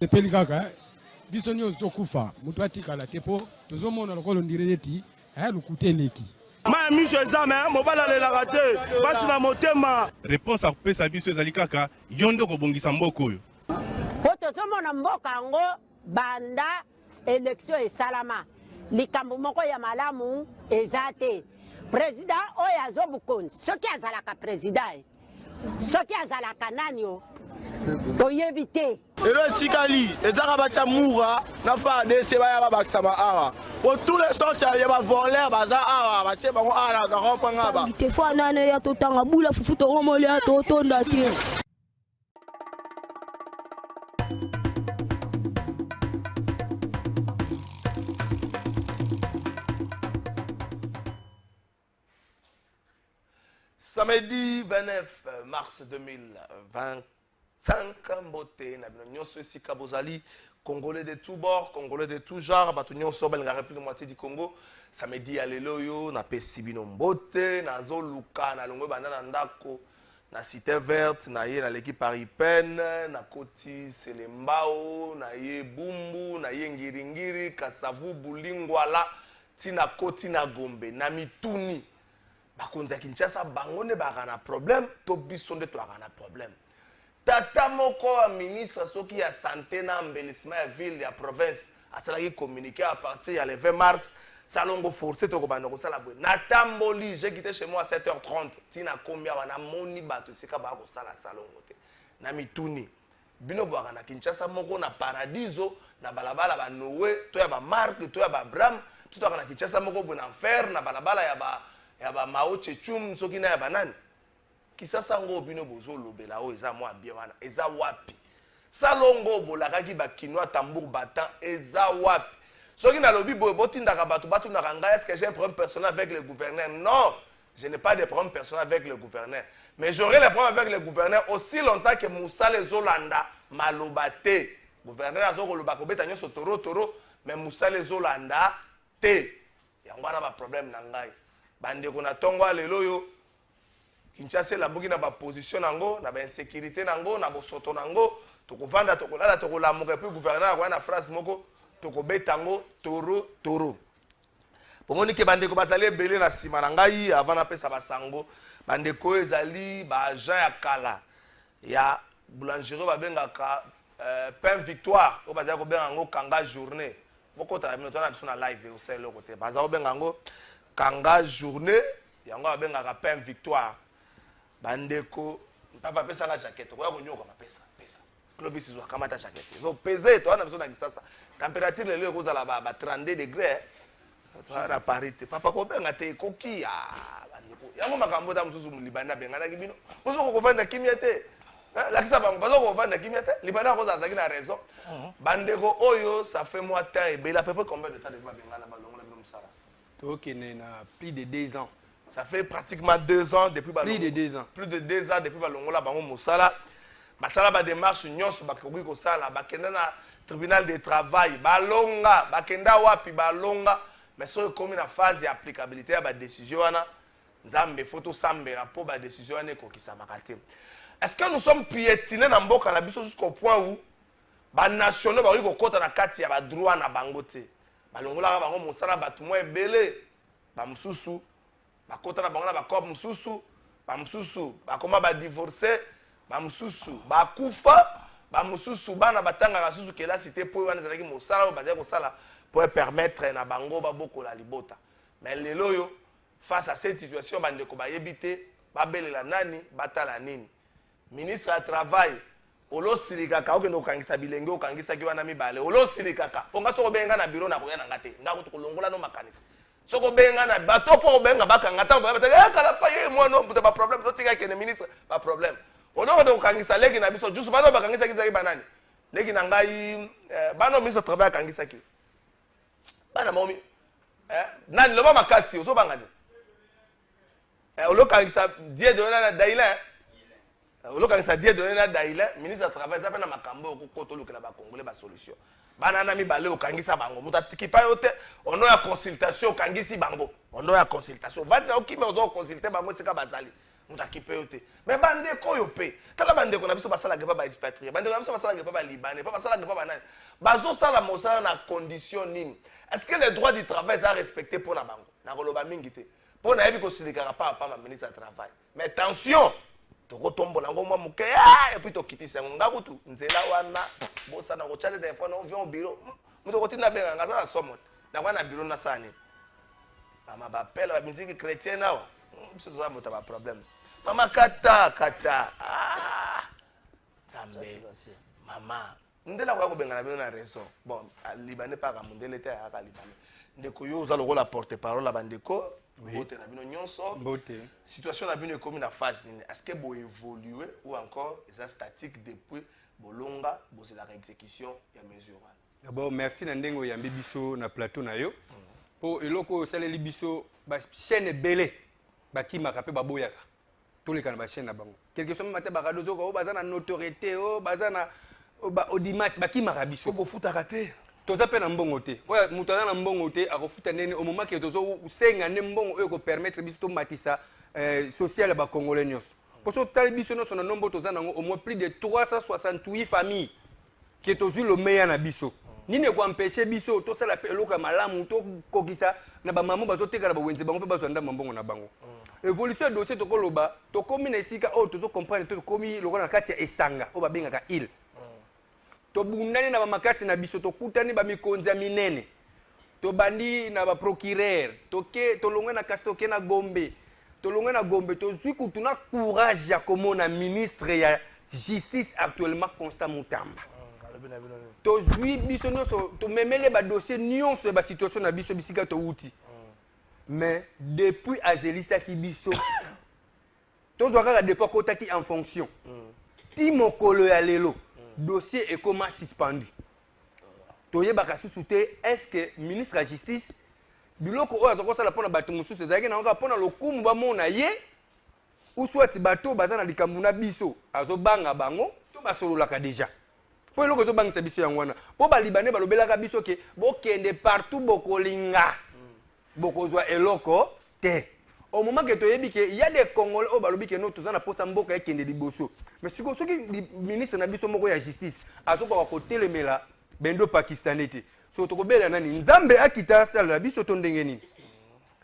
Tepeli kaka biso nyonso tokufa mutu atikala tepo tozomona lokolo ndireti lukuteleki ma miso ezame mobala lelaka te basi na motema. Réponse akopesa biso ezali kaka yo nde kobongisa mboka oyo po tozomona mboka yango banda élection esalama likambo moko ya malamu eza te. Président oyo azobukonzi soki azalaka président soki azalaka nani o toyebi te. Elo etikali ezaka batia mura na FARDC baya babakisa awa po tous les sortes ya bavoleur baza awa batie bango awa na rond-point ngaba te fo nane ya totanga bula fufu tongomoli ya totonda te. Samedi 29 mars 2025, Mbote, Nyoso Sika Bozali, Congolais de tous bords, Congolais de tous genres, Batunion Sobel, la République de moitié du Congo. Samedi à l'Eloyo, na Pesibino Mbote, na Zoluka, na Longwe Banana Ndako, na Cité Verte, na Ye, na l'équipe Paripen, na Koti Selembao, na Ye Bumbu, na Ye Ngiringiri, Kasavu, Bulingwala, Tina Koti, na Gombe, na Mituni. Bakonza Kinshasa bangone bagana problème to bisonde to agana problème tata moko wa ministre soki ya santé na embellissement ya ville ya province asalaki communiquer à partir ya le 20 mars salongo forcé to ko bana ko sala bwe natamboli j'ai quitté chez moi à 7h30 tina combien wana moni bato sika ba ko sala salongo te na mituni bino bagana Kinshasa moko na paradiso na balabala ba Noé to ya ba marque to ya ba Bram to agana Kinshasa moko bo na enfer na balabala ya ba Mao Tse-Tung soki na ya banani kisasa ngo bino bozo lobela o eza mwa bien wana eza wapi salongo bolakaki ba kinois tambour battant eza wapi soki na lobi boye botindaka bato na kanga est-ce que j'ai un problème personnel avec le gouverneur? Non, je n'ai pas de problème personnel avec le gouverneur, mais j'aurai le problème avec le gouverneur aussi longtemps que Moussa les Olanda malobate gouverneur azoko loba ko beta nyoso toro mais Moussa les Olanda te yango na ba problème na ngai bande ko na tongo lelo yo Kinshasa la buki na ba position nango na ba insécurité nango na bosoto nango tokovanda tokolala tokolamuka puis gouverneur kwa na phrase moko tokobetango toro pomoni ke bande ko bazali ebele na sima na ngai avant na pesa basango bande ko ezali ba agent ya kala ya boulangerie babengaka pain victoire o bazali ko benga ngo kanga journée moko ta mino tona biso na live au sel côté bazali ko benga ngo kanga journée yango abengaka pain victoire bandeko papa pesa la jaquette ko ya konyoka mapesa pesa clovis zo kamata jaquette zo peser to na biso na kisasa température lelo ko zala ba 32 degrés to na parité papa ko benga te kokia bandeko yango makambo ta mususu mulibanda bengana kibino uzo ko vanda kimia te la kisa bango bazo ko vanda kimia te libanda ko za na raison bandeko oyo ça fait moi temps et bela peu combien de temps de bengana balongo la bino musala. Ok, plus de 2 ans. Ça fait pratiquement 2 ans depuis Plus de 2 ans. Plus de 2 ans depuis Balongola Bango Moussala. Basala ba démarche nyonso bakoki ko sala bakenda na tribunal de travail balonga bakenda wapi balonga mais so comme na phase d'applicabilité ba décision wana nzambe photo sambela po ba décision wana ko kisama te. Est-ce que nous sommes piétinés na mboka na biso jusqu'au point où ba nationaux ba ko kota na kati ya ba droit na bango te. Balongola bango mosala batu mo ebele ba mususu bakota na bango na bakob mususu ba mususu bakoma ba divorcer ba mususu bakufa ba mususu bana batanga kasusu kela cité po wana zalaki mosala o bazali ko sala pour permettre na bango ba bokola libota. Mais lelo yo face à cette situation bande ko ba yebite ba belela nani batala nini ministre du travail olo silikaka okende okangisa bilenge okangisa ki wana mibale olo silikaka fonga soko benga na bureau na koya na ngate ngako tukolongola no makanisi soko benga na bato po benga bakanga ta ba kala fa ye mo no ba problème to tika kene ministre ba problème ono ko okangisa leki na biso juste bano bakangisa ki zaki banani leki na ngai bano ministre travail akangisa ki bana momi nani loba makasi ozobanga te olokangisa die donné na daila olokangisa die donné na daila ministre de travail ça fait na makambo okokota olukela bakongole basolution bana na mibale okangisa bango moto atikipa yo te ono ya consultation okangisi bango ono ya consultation vata okime ozo consulter bango esika bazali moto akipe yo te mais bandeko oyo pe tala bandeko na biso basalaka pa baexpatrie bandeko na biso basalaka pa balibane pa basalaka pa banani bazosala mosala na condition nini est-ce que les droits du travail sont respectés pour la bango nakoloba mingi te pour na yebi kosilikaka pa ma ministre du travail mais attention tokotombola ngo mwa muke et puis tokitisa ngo ngakutu nzela wana bosa na kochaje téléphone on vient au bureau muto kotina benga ngaza na somo na kwa na bureau na sani mama bapela ba musique chrétienne awa biso toza mota ba problème mama kata zambe mama ndela kwa kobenga na bino na raison bon libanais pas ka mundele te aka libanais ndeko yo oza lokola porte parole la bandeko mbote na bino nyonso mbote situation na bino ekomi na phase nini est-ce que bo évoluer ou encore eza statique depuis bolonga bozela ka exécution ya mesure wana d'abord merci na ndengo ya biso na plateau na yo po eloko saleli biso ba chaîne ebele bakimaka pe baboyaka toleka na ba chaîne na bango quelque chose mate bakadozo ko baza na notoriété o baza na ba audimat bakimaka biso ko bofutaka te toza pe na mbongo te oya mutu aza na mbongo te akofuta ndeni au moment ke tozo usenga ne mbongo oyo ko permettre biso to matisa social ya bakongolais nyonso poso tali biso nyonso na nombo toza nango au moins plus de 368 familles qui tozwi le meilleur na biso nini ko empêcher biso to sala pe eloko malamu to kokisa na ba maman bazoteka na ba wenze bango pe bazwanda mbongo na bango évolution de dossier to koloba to komi na esika o tozo comprendre to komi lokola na kati ya esanga o babengaka île to bundani na ba makasi na biso to kutani ba mikonzi ya minene to bandi na ba procureur to ke to longwe na kasoke na Gombe to longwe na Gombe to zwi kutuna courage ya komona ministre ya justice actuellement Constant Mutamba to zwi biso nyonso to memele ba dossier nyonso ba situation na biso bisika to uti mais depuis azelisa ki biso to zwaka depuis kotaki en fonction ti mokolo ya lelo dossier est comment suspendu toyebaka susu te est-ce que ministre de la justice biloko oyo azokosala mpona bato mosusu ezalaki na oka mpona lokumu bamona ye ou soit bato baza na likambo na biso azobanga bango to basololaka déjà po eloko ezobangisa biso yango wana po balibane balobelaka biso ke bokende partout bokolinga bokozwa eloko te au moment que toyebi ke il y a des Congolais au balobi ke no tozana posa mboka ekende liboso mais siko soki ministre na biso moko ya justice azoka ko telemela bendo pakistanais te so tokobela nani nzambe akita sala biso to ndenge nini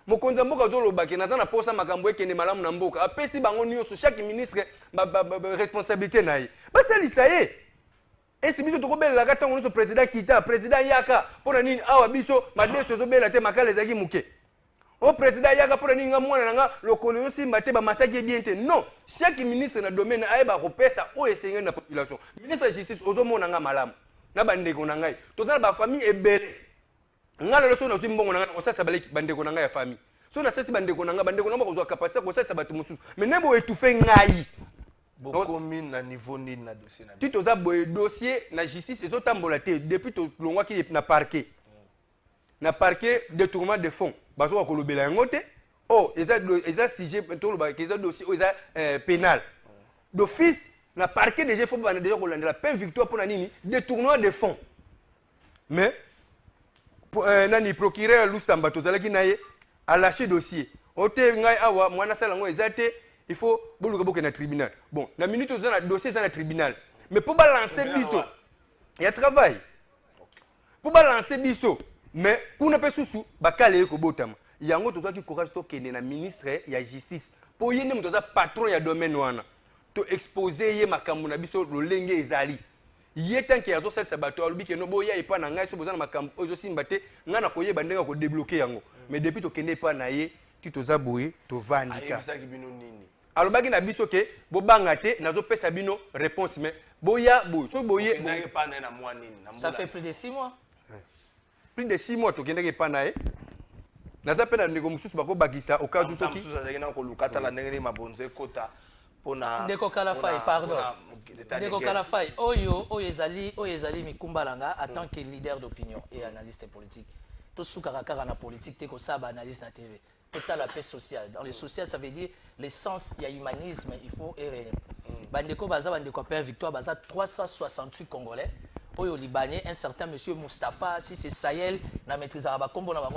mokonza mboka zoloba ke nazana posa makambo ekende malamu na mboka apesi bango nyonso chaque ministre responsabilité naye basalisa ye esi biso tokobela ka tango nyonso président kita président yaka pona nini awa biso madeso zobela te makala ezaki muke au président yaka pour ninga mwana nanga lokolo yo simba te ba masaki bien te non chaque ministre na domaine ayeba kopesa o esenga na population ministre de justice ozomona nga malamu na bandeko na ngai tozala ba famille ebele ngala loso na zimbongo na nga osasa baleki bandeko na ngai ya famille so na sesi bandeko na nga kozwa capacité kosasa bato mosusu mais nebo etufe ngai bokomi na niveau nini na dossier na ti toza boye dossier na justice ezotambola te depuis tolongwaki na parquet na parquet détournement de fonds bazo kolobela yango te oh eza sujet to loba eza dossier eza pénal d'office na parquet déjà faut bana déjà kolandela peine victoire pour nini détournement de fonds mais nani procureur Lusamba tozalaki naye a lâché dossier ote ngai awa mwana sala ngo eza te il faut boluka boke na tribunal bon na minute ozana dossier eza na tribunal mais pour balancer biso il y a travail pour balancer biso mais kuna pe susu bakale ko botama yango tozaki courage to kende na ministre ya justice po yende mtoza patron ya domaine wana to exposer ye makambo na biso lolenge ezali ye tanke yazo salisa bato alobi ke no boya epa na ngai so bozana makambo ozo simba te nga na koyeba ndenga ko débloquer yango mais depuis to kende epa na ye ti toza boye to vandika ayebisaki bino nini alobaki na biso ke bobanga te nazo pesa bino réponse mais boya boy so boye ndenge pa na mwa nini na ça fait plus de 6 mois plus de 6 mois to kende epa na ye naza pe na ndeko mususu bakobakisa okazu soki mususu azalaki na kolukata la ndenge ni mabonzo ekota pona ndeko Kalafai pardon ndeko Kalafai oyo ezali mikumbalanga en tant que leader d'opinion et analyste politique tout sous caractère en politique, tu ça, analyse la TV. Total la paix sociale. Dans le social, ça veut dire l'essence, il y a humanisme, il faut errer. Bandeko Baza, Bandeko Père Victoire Baza, 368 Congolais. Au Libanais, un certain monsieur Mustapha, si c'est Sahel, na maîtrise arabe, comme on a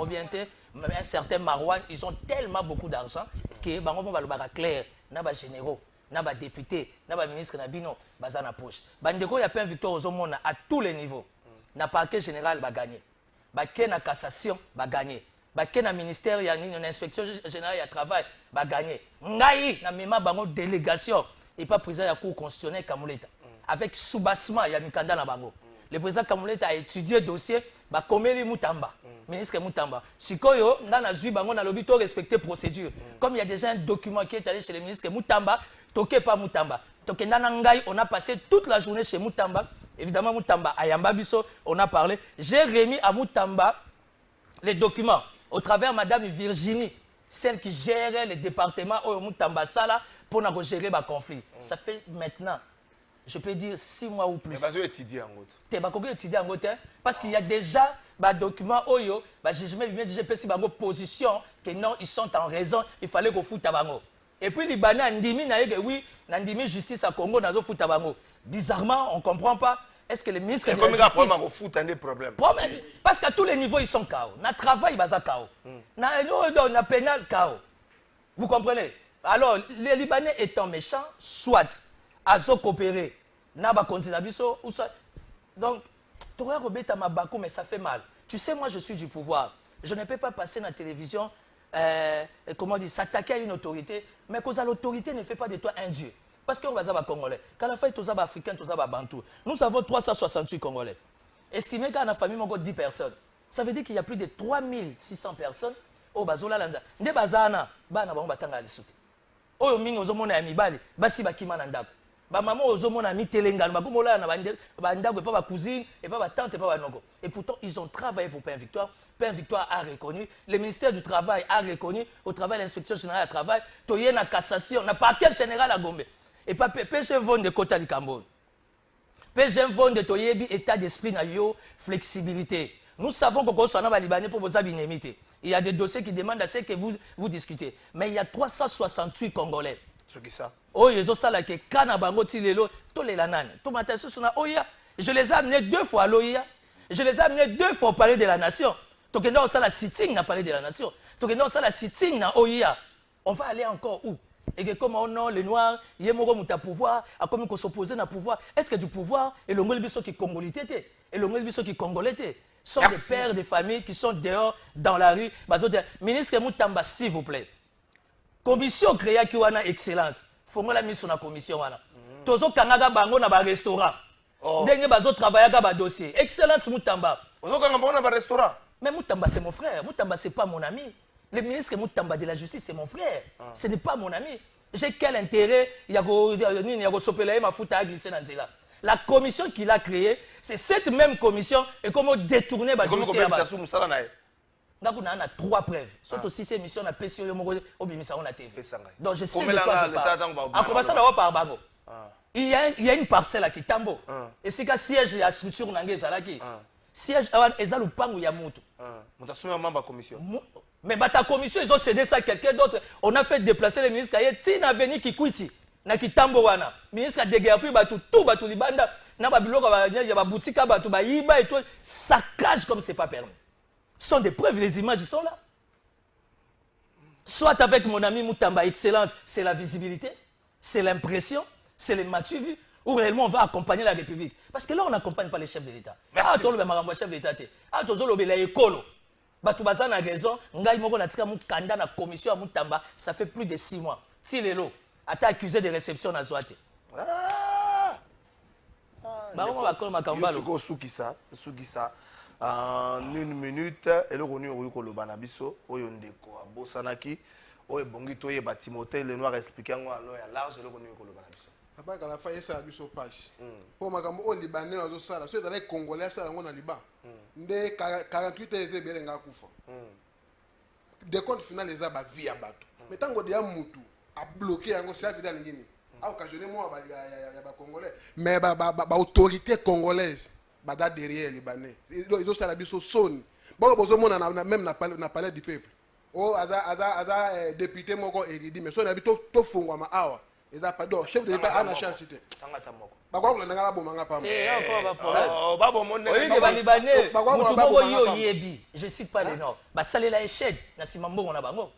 un certain Marwan, ils ont tellement beaucoup d'argent que Bango va clair, na ba généraux, na ba députés, na ba ministre na bino, Baza na poche. Bandeko y a Père Victoire aux hommes à tous les niveaux. Na parquet général va gagner. Baké na cassation va gagner. Baké na ministère, il y a une inspection générale, il y a travail, va gagner. Ngaï, na mima bango délégation, et pas président de la cour constitutionnelle Kamuleta. Avec soubassement, il y a Mikanda na bango. Le président Kamuleta a étudié le dossier, bah Komeli Moutamba, ministre Moutamba. Sikoyo, na zui bango na lobby to respecter procédure. Comme il y a déjà un document qui est allé chez le ministre Moutamba, toké pas Moutamba. Toké na Ngaï, on a passé toute la journée chez Moutamba. Évidemment Moutamba, Ayamba Bisso, on a parlé. J'ai remis à Moutamba les documents au travers Madame Virginie, celle qui gérait le département au Moutamba Sala pour nous gérer le conflit. Ça fait maintenant, je peux dire 6 mois ou plus. Mais vas-y étudier en gros. Tu vas étudier en gros, parce qu'il y a déjà des documents Oyo, jugement GPC bango position que non, ils sont en raison, il fallait qu'on foute à bango. Et puis les Libanais Ndimi na que oui, Ndimi justice à Congo na zo foute à bango. Bizarrement, on ne comprend pas. Est-ce que les ministres de la justice... Parce qu'à tous les niveaux, ils sont chaos. Na travail, ils sont chaos. Na pénal, chaos. Vous comprenez? Alors, les Libanais étant méchants, soit à se coopérer, na ba continuabiso, ou ça. Donc, tu aurais rebêté à ma bakou, mais ça fait mal. Tu sais, moi, je suis du pouvoir. Je ne peux pas passer dans la télévision, comment dire, s'attaquer à une autorité, mais cause à l'autorité ne fait pas de toi un dieu. Parce qu'on va avoir Congolais. Quand la famille est africaine, tout ça bantou. Nous avons 368 Congolais. Estimez qu'à la famille, on a 10 personnes. Ça veut dire qu'il y a plus de 3600 personnes au Bazola Lanza. Nde bazana, bana ba batanga alisute. Oyo mingi ozomona ya mibali, basi bakima na ndako. Ba maman ozomona mi telengano, bakumola na bandako et pas ba cousine et pas ba tante et pas ba nogo. Et pourtant ils ont travaillé pour Pain Victoire. Pain Victoire a reconnu, le ministère du Travail a reconnu, au travail l'inspection générale du travail, toyé na cassation, na parquet général à Gombe. Et pas PG Vont de Kota du Cambodge. PG Vont de Toyebi, état d'esprit, flexibilité. Nous savons que soit dans Libanais pour vos abinémités. Il y a des dossiers qui demandent à ce que vous discutez. Mais il y a 368 Congolais. Ce qui ça? Oh, ils ont ça là que Kanabango Tilelo, tous les lananes. Tout matin, ce sont à Oya. Je les ai amenés 2 fois à l'Oya. Je les ai amenés 2 fois au palais de la nation. Donc, on a la sitting dans le palais de la nation. Donc, on a la sitting dans Oya. On va aller encore où? Et que comme on a les noirs, il y a un pouvoir, à comme qu'on s'oppose à pouvoir. Est-ce que du pouvoir et le Ngolbiso qui congolais et le Ngolbiso qui congolais sont des pères de famille qui sont dehors dans la rue. Ministre Moutamba, s'il vous plaît. Commission créée qui a excellence. Faut que la mise sur la commission. Tozo Kangaga Bango na ba restaurant. Dengue bazo travailler ba dossier. Excellence Moutamba. Tozo Kangaga Bango na ba restaurant. Mais Moutamba c'est mon frère. Moutamba c'est pas mon ami. Le ministre Moutamba de la Justice, c'est mon frère. Ce n'est pas mon ami. J'ai quel intérêt? Il y a la commission qu'il a créée, c'est cette même commission et comment détourner le dossier. On a 3 preuves. Surtout si ces missions na PCO on a TV. Donc je sais de quoi je parle. En commençant d'abord par Bango. Il y a une parcelle à Kitambo. Et c'est qu'un siège à structure Zalaki. Siège à Ezalupangu Yamutu. Mais ta commission, ils ont cédé ça à quelqu'un d'autre. On a fait déplacer le ministre Kaye. Si na veni Kikwiti, na Kitambo wana. Ministre a dégagé tout batu libanda. Na babiloko ba boutique batu ba yiba et tout. Saccage comme c'est pas permis. Ce sont des preuves, les images sont là. Soit avec mon ami Moutamba Excellence, c'est la visibilité, c'est l'impression, c'est le match vu, ou réellement on va accompagner la République. Parce que là, on n'accompagne pas les chefs de l'État. Ah, tu as chef de l'État. Ah, tu as la écolo. Batu bazana raison, ngai moko na tika mukanda na commission à Moutamba, ça fait plus de 6 mois. Tilelo, a été accusé de réception na Zouate. Bah on va comme Makambalo. Soukisa. En 1 minute, et le revenu au Kolobanabiso, Oyondeko, à Bosanaki, Oyebongi Toye, Timothée, le noir expliquant à large, et le revenu au Kolobanabiso. Après, quand la faille est à Bisso Pache, pour ma gamme au Libanais, on a ça, ceux des Congolais, ça, on a Liban. De 48 heures, c'est bien un Koufa. Des comptes finaux, les abats vie à battre. Mais tant qu'on dit à Moutou, à bloquer, à c'est la vie dans le Guinée. À occasionner, moi, il y a des Congolais. Mais l'autorité congolaise, bada derrière les Libanais. Ils ont ça la Bisso sonne. bon bozomona même na palais du peuple o aza député moko éridi mais so na bi to fungwa ma awa eza pas do chef de l'état ana chance te tangata moko bakwa na ngaba bomanga pamba encore problème babo monde Libanais mutu moko yo yebi je cite pas les noms basalela échec na sima mbongo na bango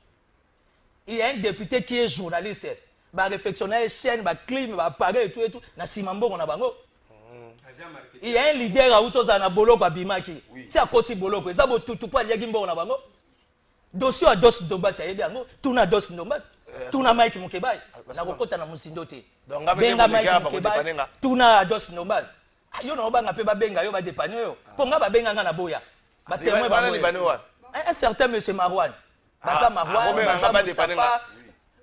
il y a un député qui est journaliste ba réflexionner chaîne ba clim ba appareil et tout na sima mbongo na bango il y a un leader à utoza na boloko abimaki ti akoti boloko eza botutu po aliaki mbongo na bango dossier à dos ndombasi ayebi yango tuna dos ndombasi tuna Mike Mukebai na kokota na musindo te benga Mike Mukebai tuna dos ndombasi yo na obanga pe ba benga yo ba dépanner yo ponga ba benga nga na boya ba témoin ba boya un certain monsieur Marwan basa Marwan basa dépanner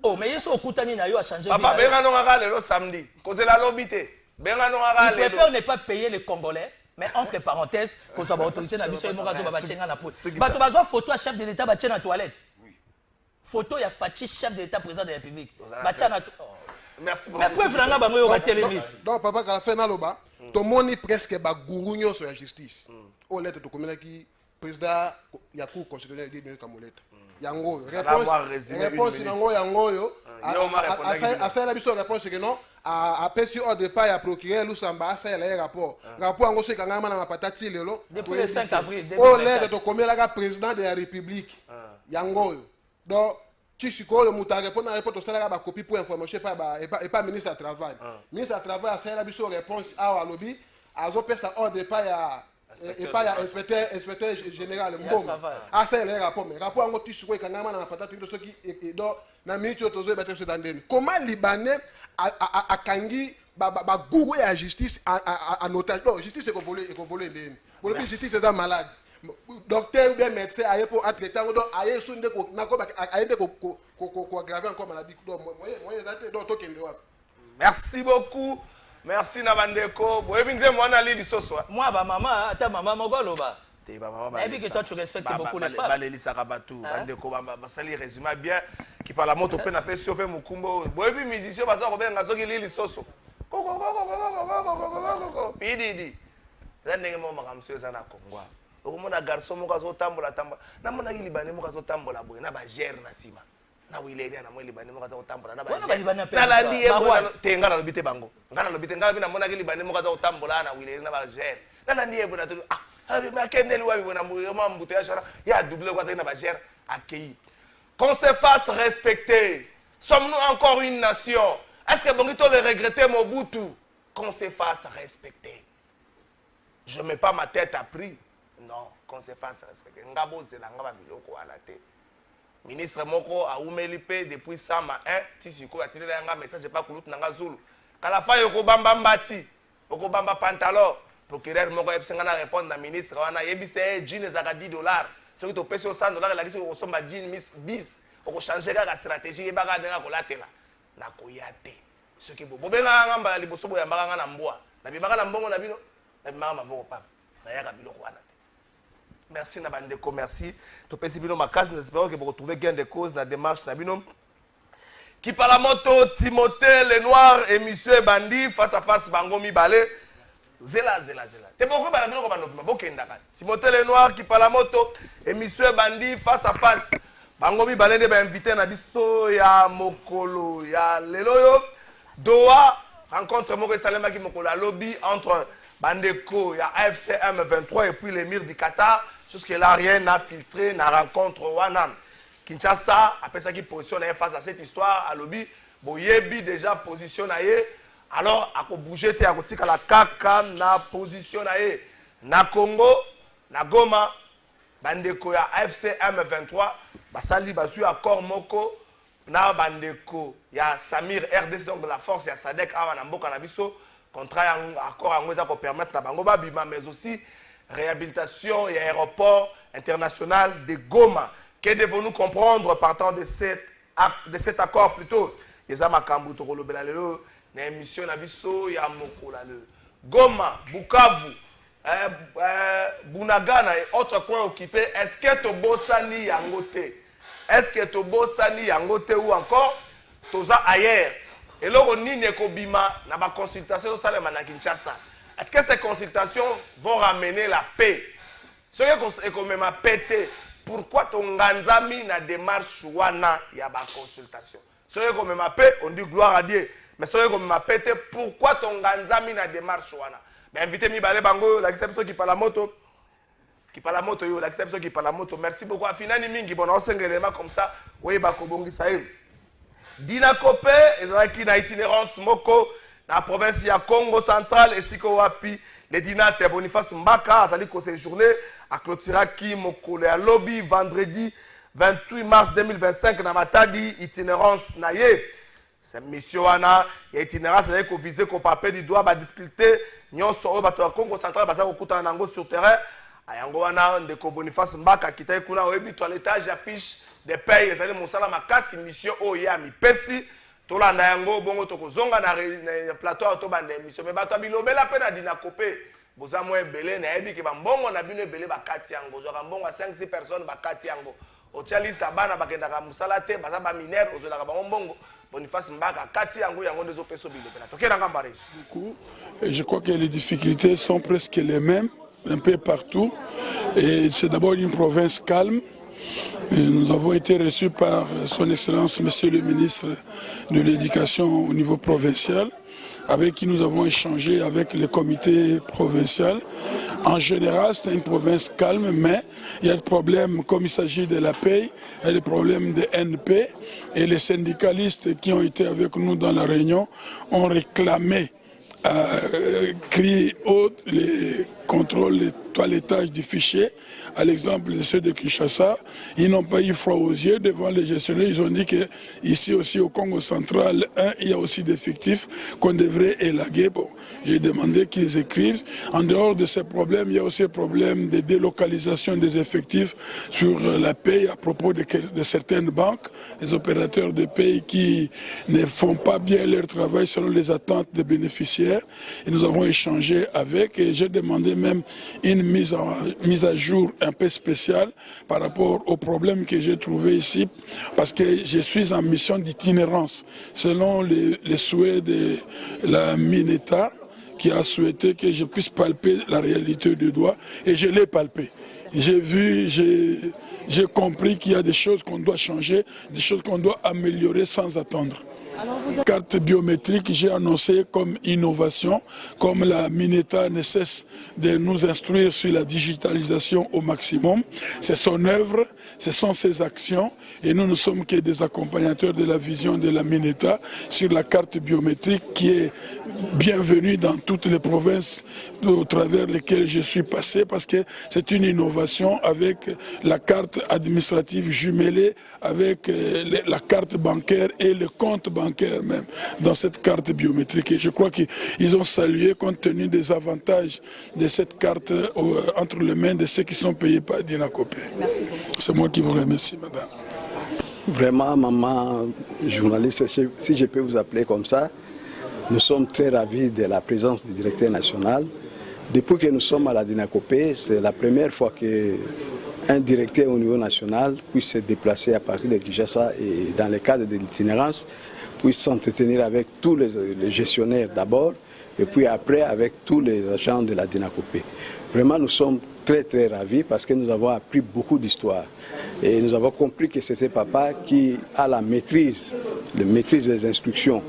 oh mais yeso okutani na yo a changer papa benga no ngaka lelo samedi kozela lobité benga no ngaka lelo il préfère ne pas payer les Congolais. Mais entre parenthèses, quand ça va autoriser la mission, il va battre la pause. Bato bazo photo à chef de l'État battre la toilette. Photo il y a Fachi chef de l'État président de la République. Battre la merci beaucoup. Mais preuve là ba yo battre les mythes. Donc papa quand fait na loba, to moni presque ba gourou sur la justice. O lettre to komela ki président ya cour constitutionnelle de Kamoleta. Yango réponse nango yango yo. Asa biso réponse que non. A pesi ordre pas ya procureur Lusamba ça le rapport yango so kangama na mapatati lelo depuis le 5 avril o l'aide to komela ka président de la république yango donc Chishiko le muta répondre na report to sala ba copie pour information pas ministre du travail ministre du travail ça la biso réponse a lobby azo pesa ordre pas ya et pas ya inspecteur général mbongo ça le rapport mais rapport yango Chishiko kangama na mapatati to soki do na minute to zo battre dans deni comment libanais a kangi ba gourou ya justice en otage non justice est volé ndeni pour le justice est malade docteur ou bien médecin aye pour traiter donc aye sunde ko nako aye ko aggraver encore maladie donc moyen zate donc to kende wa merci beaucoup merci na bandeko boyebi nze mwana lili soso moi ba maman ata maman mogolo ba te ba maman et puis que toi tu respectes beaucoup les femmes baleli sakabatu bandeko basali résumé bien qui parle moto pe na pe sio pe mukumbo boyebi musicien baza ko benga soki lili soso pididi ndenge mo makamso za na Kongo okomona garçon moko azotambola na mona ki Libanais moko azotambola boye na ba gère na sima na wileria na mo Libanais moko azotambola na ba na la lié te ngala lobite bango ngala lobite ngala bina mona ki Libanais moko azotambola na wileria na ba gère na la lié bona to mais kendeli wa bona mo mbuto ya shora ya double kwa na ba gère accueilli qu'on se fasse respecter. Sommes-nous encore une nation? Est-ce que Bongito le regrettait Mobutu? Qu'on se fasse respecter. Je ne mets pas ma tête à prix. Non, qu'on se fasse respecter. Ngabo Zelanga Biloko Alate. Ministre Moko a oumelipe depuis Sama 1. Tisiko a tiré un message pas Koulout Nanga Zulu. Kalafa Yoko Bamba Mbati. Yoko Bamba Pantalon. Procureur Moko Epsengana répondre à ministre. Wana Yebise Jean ezaka $10. Ce qui te paye sur $100, la question au sommet d'une bis, au changer la stratégie et bagarre dans la télé. Na koyate. Ce qui est beau. Bobenga ngamba li bosobo ya mbanga na mboa. Na bimaka na mbongo na bino. Na bimaka maboko papa. Na yaka biloko wana te. Merci na bandeko, merci. To pesi bino makasi, j'espère que vous retrouvez gain de cause na démarche na bino. Qui par la moto Timothée Lenoir et monsieur Bandi face à face bango mibale. Zela. T'es beaucoup par la biloko banopima bokendaka. Timothée Lenoir qui par la moto et monsieur Bandi face à face. Bango mibale de ba invité na biso ya mokolo ya leloyo. Doha rencontre moko Salema ki mokolo ya lobby entre bandeko ya AFC M23 et puis l'émir du Qatar. Jusque là rien n'a filtré na rencontre wana. Kinshasa après ça qui positionne face à cette histoire à lobby. Boyebi déjà positionné. Alors, à bouger, à kotika la kaka na position na Congo, na Goma, bandeko ya AFC M23, basali basu accord moko na bandeko ya Samir RDC donc de la force ya Sadek awa na mboka na biso, contrat ya accord yango eza ko permettre na bango babima mais aussi réhabilitation et aéroport international de Goma. Que devons-nous comprendre partant de cet accord plutôt? Yeza makambu to kolobela lelo na émission na biso ya mokola le Goma, Bukavu, Bunagana et autres coins occupés. Est-ce que Tobosani Yangote? Est-ce que Tobosani Yangote ou encore Toza ailleurs? Et là on n'y n'est qu'obima na ba consultation au Salema na Kinshasa. Est-ce que ces consultations vont ramener la paix? Ce qui est même pété, pourquoi ton ganzami na démarche wana ya ba consultation? Ce qui est même pété, on dit gloire à Dieu. Mais ce qui est même pété, pourquoi ton ganzami na démarche wana? Mais invitez mi balé bango, la personne qui parle la moto. Qui parle la moto, la personne qui parle la moto. Merci beaucoup. À finani mingi, bon, on s'en élément comme ça. Oui, bah, Kobongi Sahel. Dina Kopé, ezalaki na itinérance moko na province ya Congo central et siko wapi le Dina te Boniface Mbaka azali ko séjourné à clôturaki mokolo ya lobby vendredi 28 mars 2025 na Matadi itinérance na ye. Cette mission wana ya itinérance ezali ko viser ko paper du doigt ba difficulté nyonso oyo bato ya Congo central baza ko kutana nango sur terrain. Ayango wana ndeko Boniface Mbaka kitai kuna oyebi toilettage affiche de paye ezali mosala makasi mission oyo ya mipesi tolanda yango bongo tokozonga na plateau to bande mission me bato bilobela pe na Dina Kopé boza mo ebele na yebi ke bambongo na bino ebele bakati yango zoka mbongo 5-6 personnes bakati yango otia liste bana bakendaka mosala te baza ba mineur ozolaka bango mbongo Boniface Mbaka kati yango yango ndezo peso bilobela tokena ngamba reji. Je crois que les difficultés sont presque les mêmes un peu partout et c'est d'abord une province calme. Et nous avons été reçus par son Excellence, Monsieur le ministre de l'Éducation au niveau provincial, avec qui nous avons échangé avec le comité provincial. En général, c'est une province calme, mais il y a des problèmes, comme il s'agit de la paye, il y a des problèmes de NP, et les syndicalistes qui ont été avec nous dans la réunion ont réclamé crier haut les contrôles, les toilettages du fichier. À l'exemple de ceux de Kinshasa, ils n'ont pas eu froid aux yeux devant les gestionnaires. Ils ont dit qu'ici aussi au Congo central, il y a aussi des fictifs qu'on devrait élaguer. Bon, j'ai demandé qu'ils écrivent. En dehors de ces problèmes, il y a aussi un problème de délocalisation des effectifs sur la paye à propos de certaines banques, les opérateurs de paye qui ne font pas bien leur travail selon les attentes des bénéficiaires. Et nous avons échangé avec et j'ai demandé même une mise à jour un peu spéciale par rapport aux problèmes que j'ai trouvés ici parce que je suis en mission d'itinérance selon les souhaits de la Mineta qui a souhaité que je puisse palper la réalité du doigt et je l'ai palpé. J'ai vu, j'ai compris qu'il y a des choses qu'on doit changer, des choses qu'on doit améliorer sans attendre. Carte biométrique, j'ai annoncé comme innovation, comme la Mineta ne cesse de nous instruire sur la digitalisation au maximum. C'est son œuvre, ce sont ses actions et nous ne sommes que des accompagnateurs de la vision de la Mineta sur la carte biométrique qui est bienvenue dans toutes les provinces au travers lesquelles je suis passé parce que c'est une innovation avec la carte administrative jumelée avec la carte bancaire et le compte bancaire même dans cette carte biométrique. Et je crois qu'ils ont salué compte tenu des avantages de cette carte entre les mains de ceux qui sont payés par Dina Kopé. Merci beaucoup. C'est moi qui vous remercie, madame. Vraiment, maman journaliste, si je peux vous appeler comme ça, nous sommes très ravis de la présence du directeur national. Depuis que nous sommes à la Dina Kopé, c'est la première fois qu'un directeur au niveau national puisse se déplacer à partir de Kinshasa et dans le cadre de l'itinérance, puisse s'entretenir avec tous les gestionnaires d'abord et puis après avec tous les agents de la Dina Kopé. Vraiment, nous sommes très très ravis parce que nous avons appris beaucoup d'histoires et nous avons compris que c'était papa qui a la maîtrise des instructions.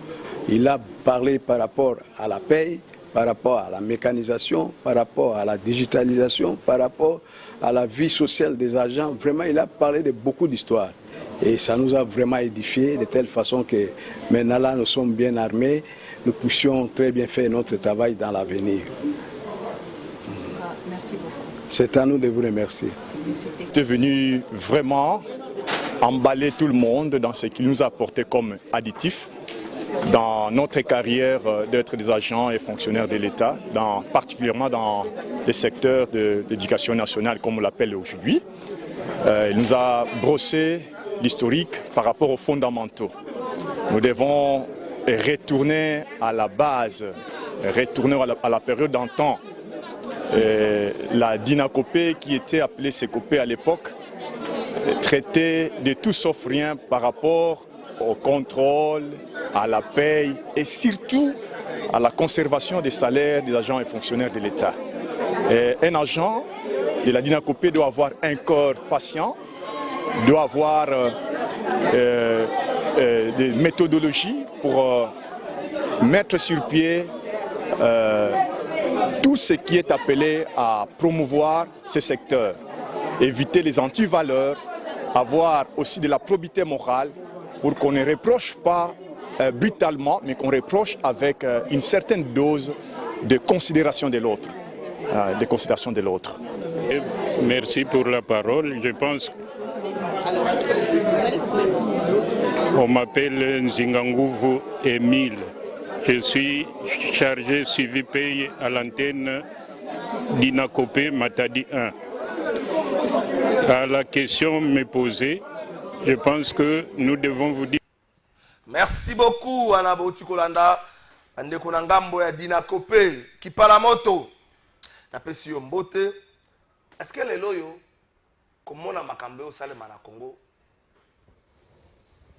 Il a parlé par rapport à la paye, par rapport à la mécanisation, par rapport à la digitalisation, par rapport à la vie sociale des agents. Vraiment, il a parlé de beaucoup d'histoires. Et ça nous a vraiment édifiés de telle façon que maintenant là, nous sommes bien armés, nous puissions très bien faire notre travail dans l'avenir. Merci beaucoup. C'est à nous de vous remercier. C'est venu vraiment emballer tout le monde dans ce qu'il nous a apporté comme additif dans notre carrière d'être des agents et fonctionnaires de l'État, particulièrement dans les secteurs de l'éducation nationale, comme on l'appelle aujourd'hui. Il nous a brossé l'historique par rapport aux fondamentaux. Nous devons retourner à la base, retourner à la période d'antan. La Dina Kopé, qui était appelée Sekopé à l'époque, traitait de tout sauf rien par rapport au contrôle, à la paye et surtout à la conservation des salaires des agents et fonctionnaires de l'État. Un agent de la Dinakopé doit avoir un corps patient, doit avoir des méthodologies pour mettre sur pied tout ce qui est appelé à promouvoir ce secteur, éviter les antivaleurs, avoir aussi de la probité morale pour qu'on ne reproche pas brutalement, mais qu'on reproche avec une certaine dose de considération de l'autre. Merci pour la parole. Je pense on m'appelle Nzinganguvu Émile. Je suis chargé suivi paye à l'antenne d'Inakopé Matadi 1. À la question me posée, je pense que nous devons vous dire. Merci beaucoup, Anaboti Kolanda. Andeko na ngambo ya Dinakopé, Kipalamoto. Napesi yo mbote. Est-ce que les loyo, comme on a makambe au Salema na Congo,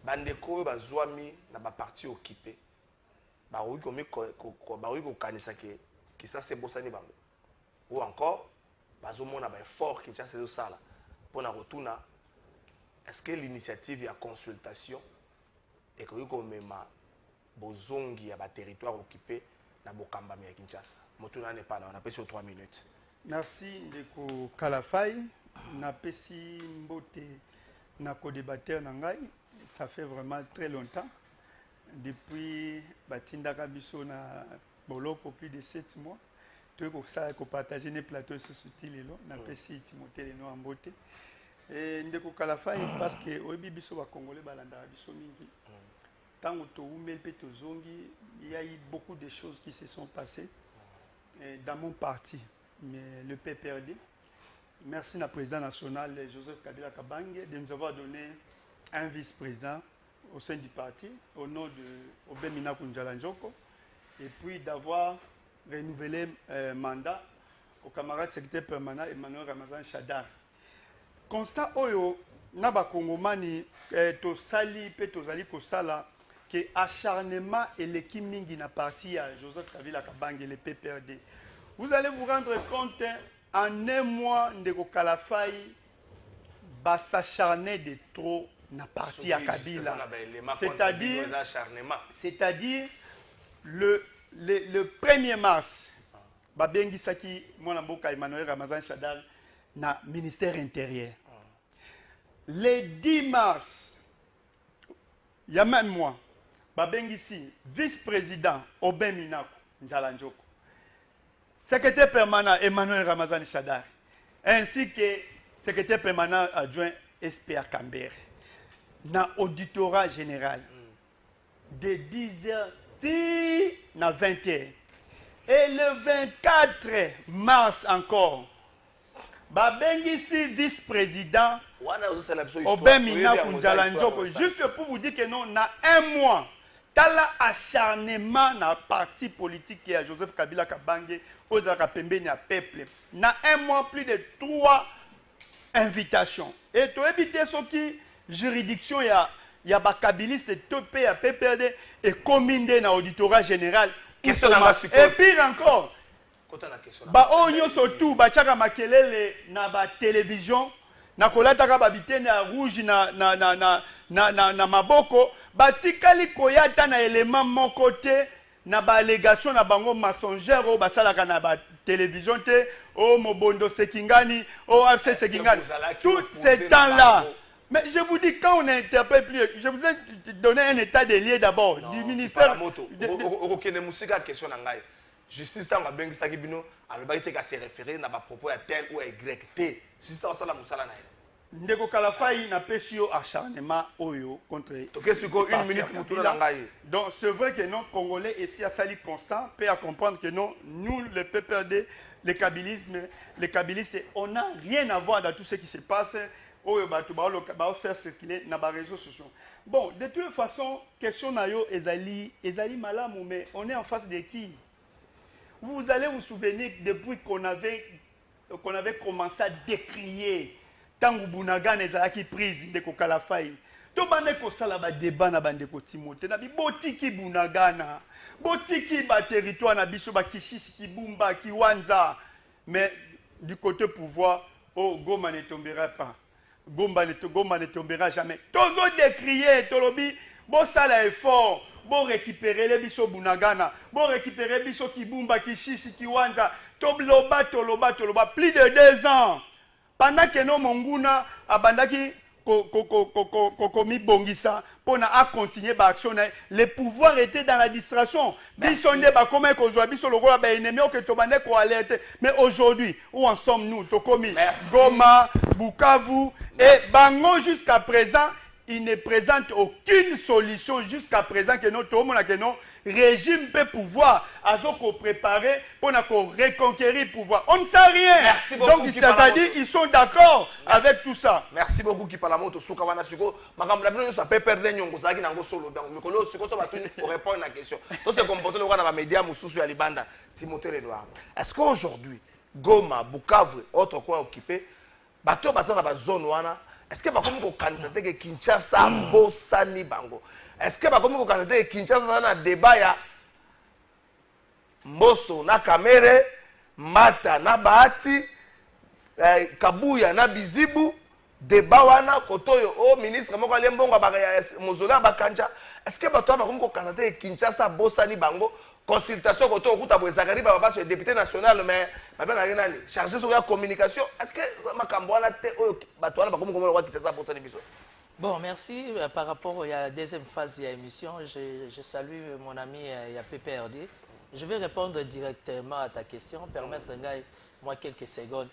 bandeko bazwami na ba parti occupé, ba oui komi ko kanisa ki ça c'est bosani bango. Ou encore, bazomona ba effort ki tcha sezo sala pour na rotuna. Est-ce que l'initiative ya consultation et que ko mema bozongi ya ba territoire occupé na bokamba ya Kinshasa. Motuna n'est pas là, on a passé 3 minutes. Merci Ndeko Kalafai, na pesi mbote na co-débatteur nangai, ça fait vraiment très longtemps depuis batinda kabiso na boloko plus de 7 mois. Tu ko partager les plateaux sur Soutilelo na pesi Timothée Leno en mbote. Et Ndeko Kalafai parce que oyebi biso ba congolais balanda biso mingi. Tango to umel pe to zongi, il y a eu beaucoup de choses qui se sont passées dans mon parti. Mais le PPRD, merci à président national Joseph Kabila Kabange de nous avoir donné un vice-président au sein du parti au nom de Obemina Kunjalanjoko et puis d'avoir renouvelé mandat au camarade secrétaire permanent Emmanuel Ramazan Chadar. Constat oyo naba kongomani to sali pe to zali ko sala que acharnement et l'équipe mingi na parti à Joseph Kabila Kabange le PPRD. Vous allez vous rendre compte, en un mois, Ndeko Kalafai va s'acharner de trop na parti à Kabila. C'est-à-dire, le 1er mars, Babengi Saki, Mwanamboka Emmanuel Ramazan Chadar, na ministère intérieur. Le 10 mars, il y a même moi, Babengi Si, vice-président Obem Minako, Njalanjoko. Secrétaire permanent Emmanuel Ramazan Chadar, ainsi que secrétaire permanent adjoint SPA Cambert, dans l'auditorat général, de 10h à 20h. Et le 24 mars encore, Babengisi vice-président, Obemina Kunjalanjoko, juste pour vous dire que non, on a un mois. Tala acharnement na parti politique qui est Joseph Kabila Kabange aux Arapembe na peuple. Na un mois plus de 3 invitations. Et to éviter ce qui juridiction ya ba kabiliste topé à PPRD et commune na auditorat général. Et pire encore. Ba onyo surtout ba chaka makelele na ba télévision na kolata ka babitene ya rouge na maboko. Batikali koyata na élément mon côté na ba allégation na bango mensongère au basalaka na ba télévision te au Mobondo Sekingani au AFC Sekingani tout ce temps là. Mais je vous dis quand on n'interpelle plus, je vous ai donné un état des lieux d'abord du ministère okokene musika question na ngai justice tanga bengi saki bino alobaki te ka se référer na ba propos ya tel ou y t justice osala musala na Ndeko Kalafai n'a pas su acharnement oyo contre. Donc c'est vrai que non Congolais ici à Sali Constant peut à comprendre que non nous le PPRD, les kabylistes, on n'a rien à voir dans tout ce qui se passe. Oyo batu ba faire circuler na ba réseaux sociaux. Bon, de toute façon, question nayo ezali malamu mais on est en face de qui? Vous allez vous souvenir depuis qu'on avait commencé à décrier Tangu Bunagan ezalaki prise Ndeko Kalafai. To bande ko sala ba débat na bande ko Timothée na botiki Bunagana. Botiki ba territoire na biso ba Kishishi Kibumba Kiwanza. Mais du côté pouvoir oh Goma ne tombera pas, Goma ne tombera jamais. Tozo décrier tolobi bon ça l'effort, bon récupérer les biso Bunagana, bon récupérer biso Kibumba, Kishishi, Kiwanja, toloba, plus de 2 ans. Pendant que nos Monguna abandaki komi bongisa pour a continuer l'action, le pouvoir était dans la distraction. Bisonde ba comment ko joa biso lokola ba ennemi que to bande ko alerte. Mais aujourd'hui, où en sommes-nous? Tokomi Goma, Bukavu et Bango jusqu'à présent, il ne présente aucune solution jusqu'à présent que notre régime peut pouvoir préparer pour reconquérir le pouvoir. On ne sait rien. Merci beaucoup. Donc, c'est-à-dire ils sont d'accord avec tout ça. Merci beaucoup qui parle moto souka wana siko makambo labino ça peut perdre nyongo zaki nango solo donc mikolo siko to batuni pour répondre à la question. To se comporter le na ba média mususu ya libanda Timothée Lenoir. Est-ce qu'aujourd'hui Goma, Bukavu, autre quoi occupé bato basana ba zone wana est-ce que bakomi ko candidater que Kinshasa bosani bango? Est-ce que bakomi ko candidater Kinshasa na débat ya Mboso na Kamere, Mata na Bahati, Kabuya na Bizibu, débat wana kotoyo o ministre moko lembongo ba mozola bakanja? Est-ce que bato bakomi ko candidater Kinshasa bosani bango? Consultation koto okuta bo Zakari baba sur député national mais babe na nani chargé sur la communication. Est-ce que makambo wana te o bato wana bakomi ko mona Kinshasa bosani biso? Bon, merci. Par rapport à la deuxième phase de l'émission, je salue mon ami PPRD. Je vais répondre directement à ta question, permettre moi quelques secondes.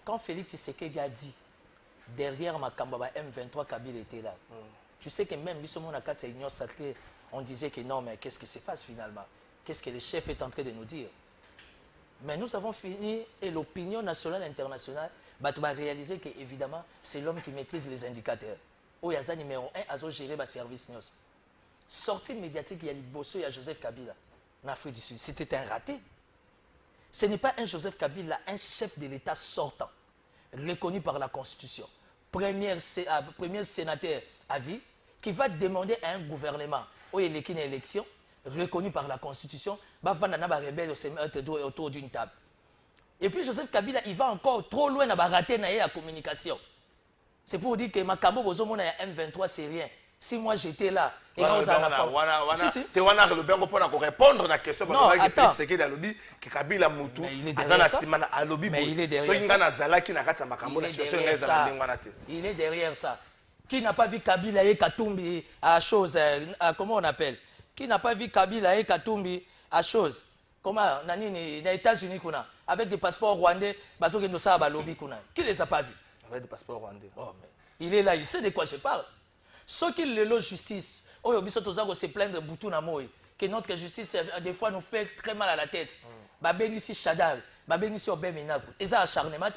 Quand Félix Tshisekedi a dit, derrière Makambaba M23, Kabila était là, tu sais que même si on a quatre unions sacrées, on disait que non, mais qu'est-ce qui se passe finalement? Qu'est-ce que le chef est en train de nous dire? Mais nous avons fini et l'opinion nationale et internationale va réaliser qu'évidemment, c'est l'homme qui maîtrise les indicateurs. Oyaza numéro 1, Azo gérer le service news. Sortie médiatique, il y a Liboso, il y a Joseph Kabila en Afrique du Sud. C'était un raté. Ce n'est pas un Joseph Kabila, un chef de l'État sortant, reconnu par la Constitution, premier sénateur à vie, qui va demander à un gouvernement, où il est une élection, reconnu par la Constitution, va vendre un rebelle autour d'une table. Et puis Joseph Kabila, il va encore trop loin dans la communication. C'est pour dire que Makambo Bozomona et M23, c'est rien. Si moi j'étais là, et là, vous avez répondre à la question. Non, attends. Mais il est derrière ça. Mais il est derrière ça. Il est derrière ça. Qui n'a pas vu Kabila et Katumbi à chose, comment on appelle? Qui n'a pas vu Kabila et Katumbi à chose? Comment, dans les États-Unis, avec des passeports rwandais, qui les a pas vus? Avec des passeports rwandais. Oh, mais il est là, il sait de quoi je parle. Ceux qui le justice, se plaindre de que notre justice, des fois, nous fait très mal à la tête. Babeni si Chadal, Babeni si Obeminaku. Et ça, acharnement.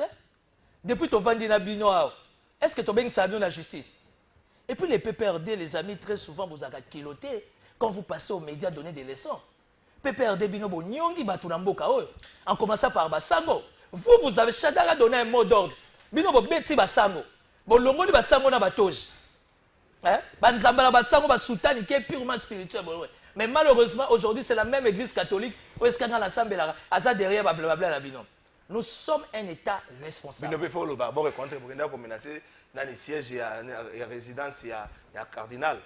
Depuis que tu vends Bino, est-ce que tu as bien la justice? Et puis les PPRD, les amis, très souvent, vous avez kiloté quand vous passez aux médias donner des leçons. PPRD Binobo Nyongi Batunamboka, en commençant par Basango. Vous avez Chadal donné un mot d'ordre. Binobo Beti Basango. Bon, le mot de Basango na Batoji. Banzambala Basango Basutani qui est purement spirituel. Mais malheureusement, aujourd'hui, c'est la même église catholique où est-ce qu'on a l'ensemble à derrière blablabla la Binom. Nous sommes un État responsable. Binobo faut le bon rencontrer pour qu'on menacer dans les sièges et résidence il y a cardinal.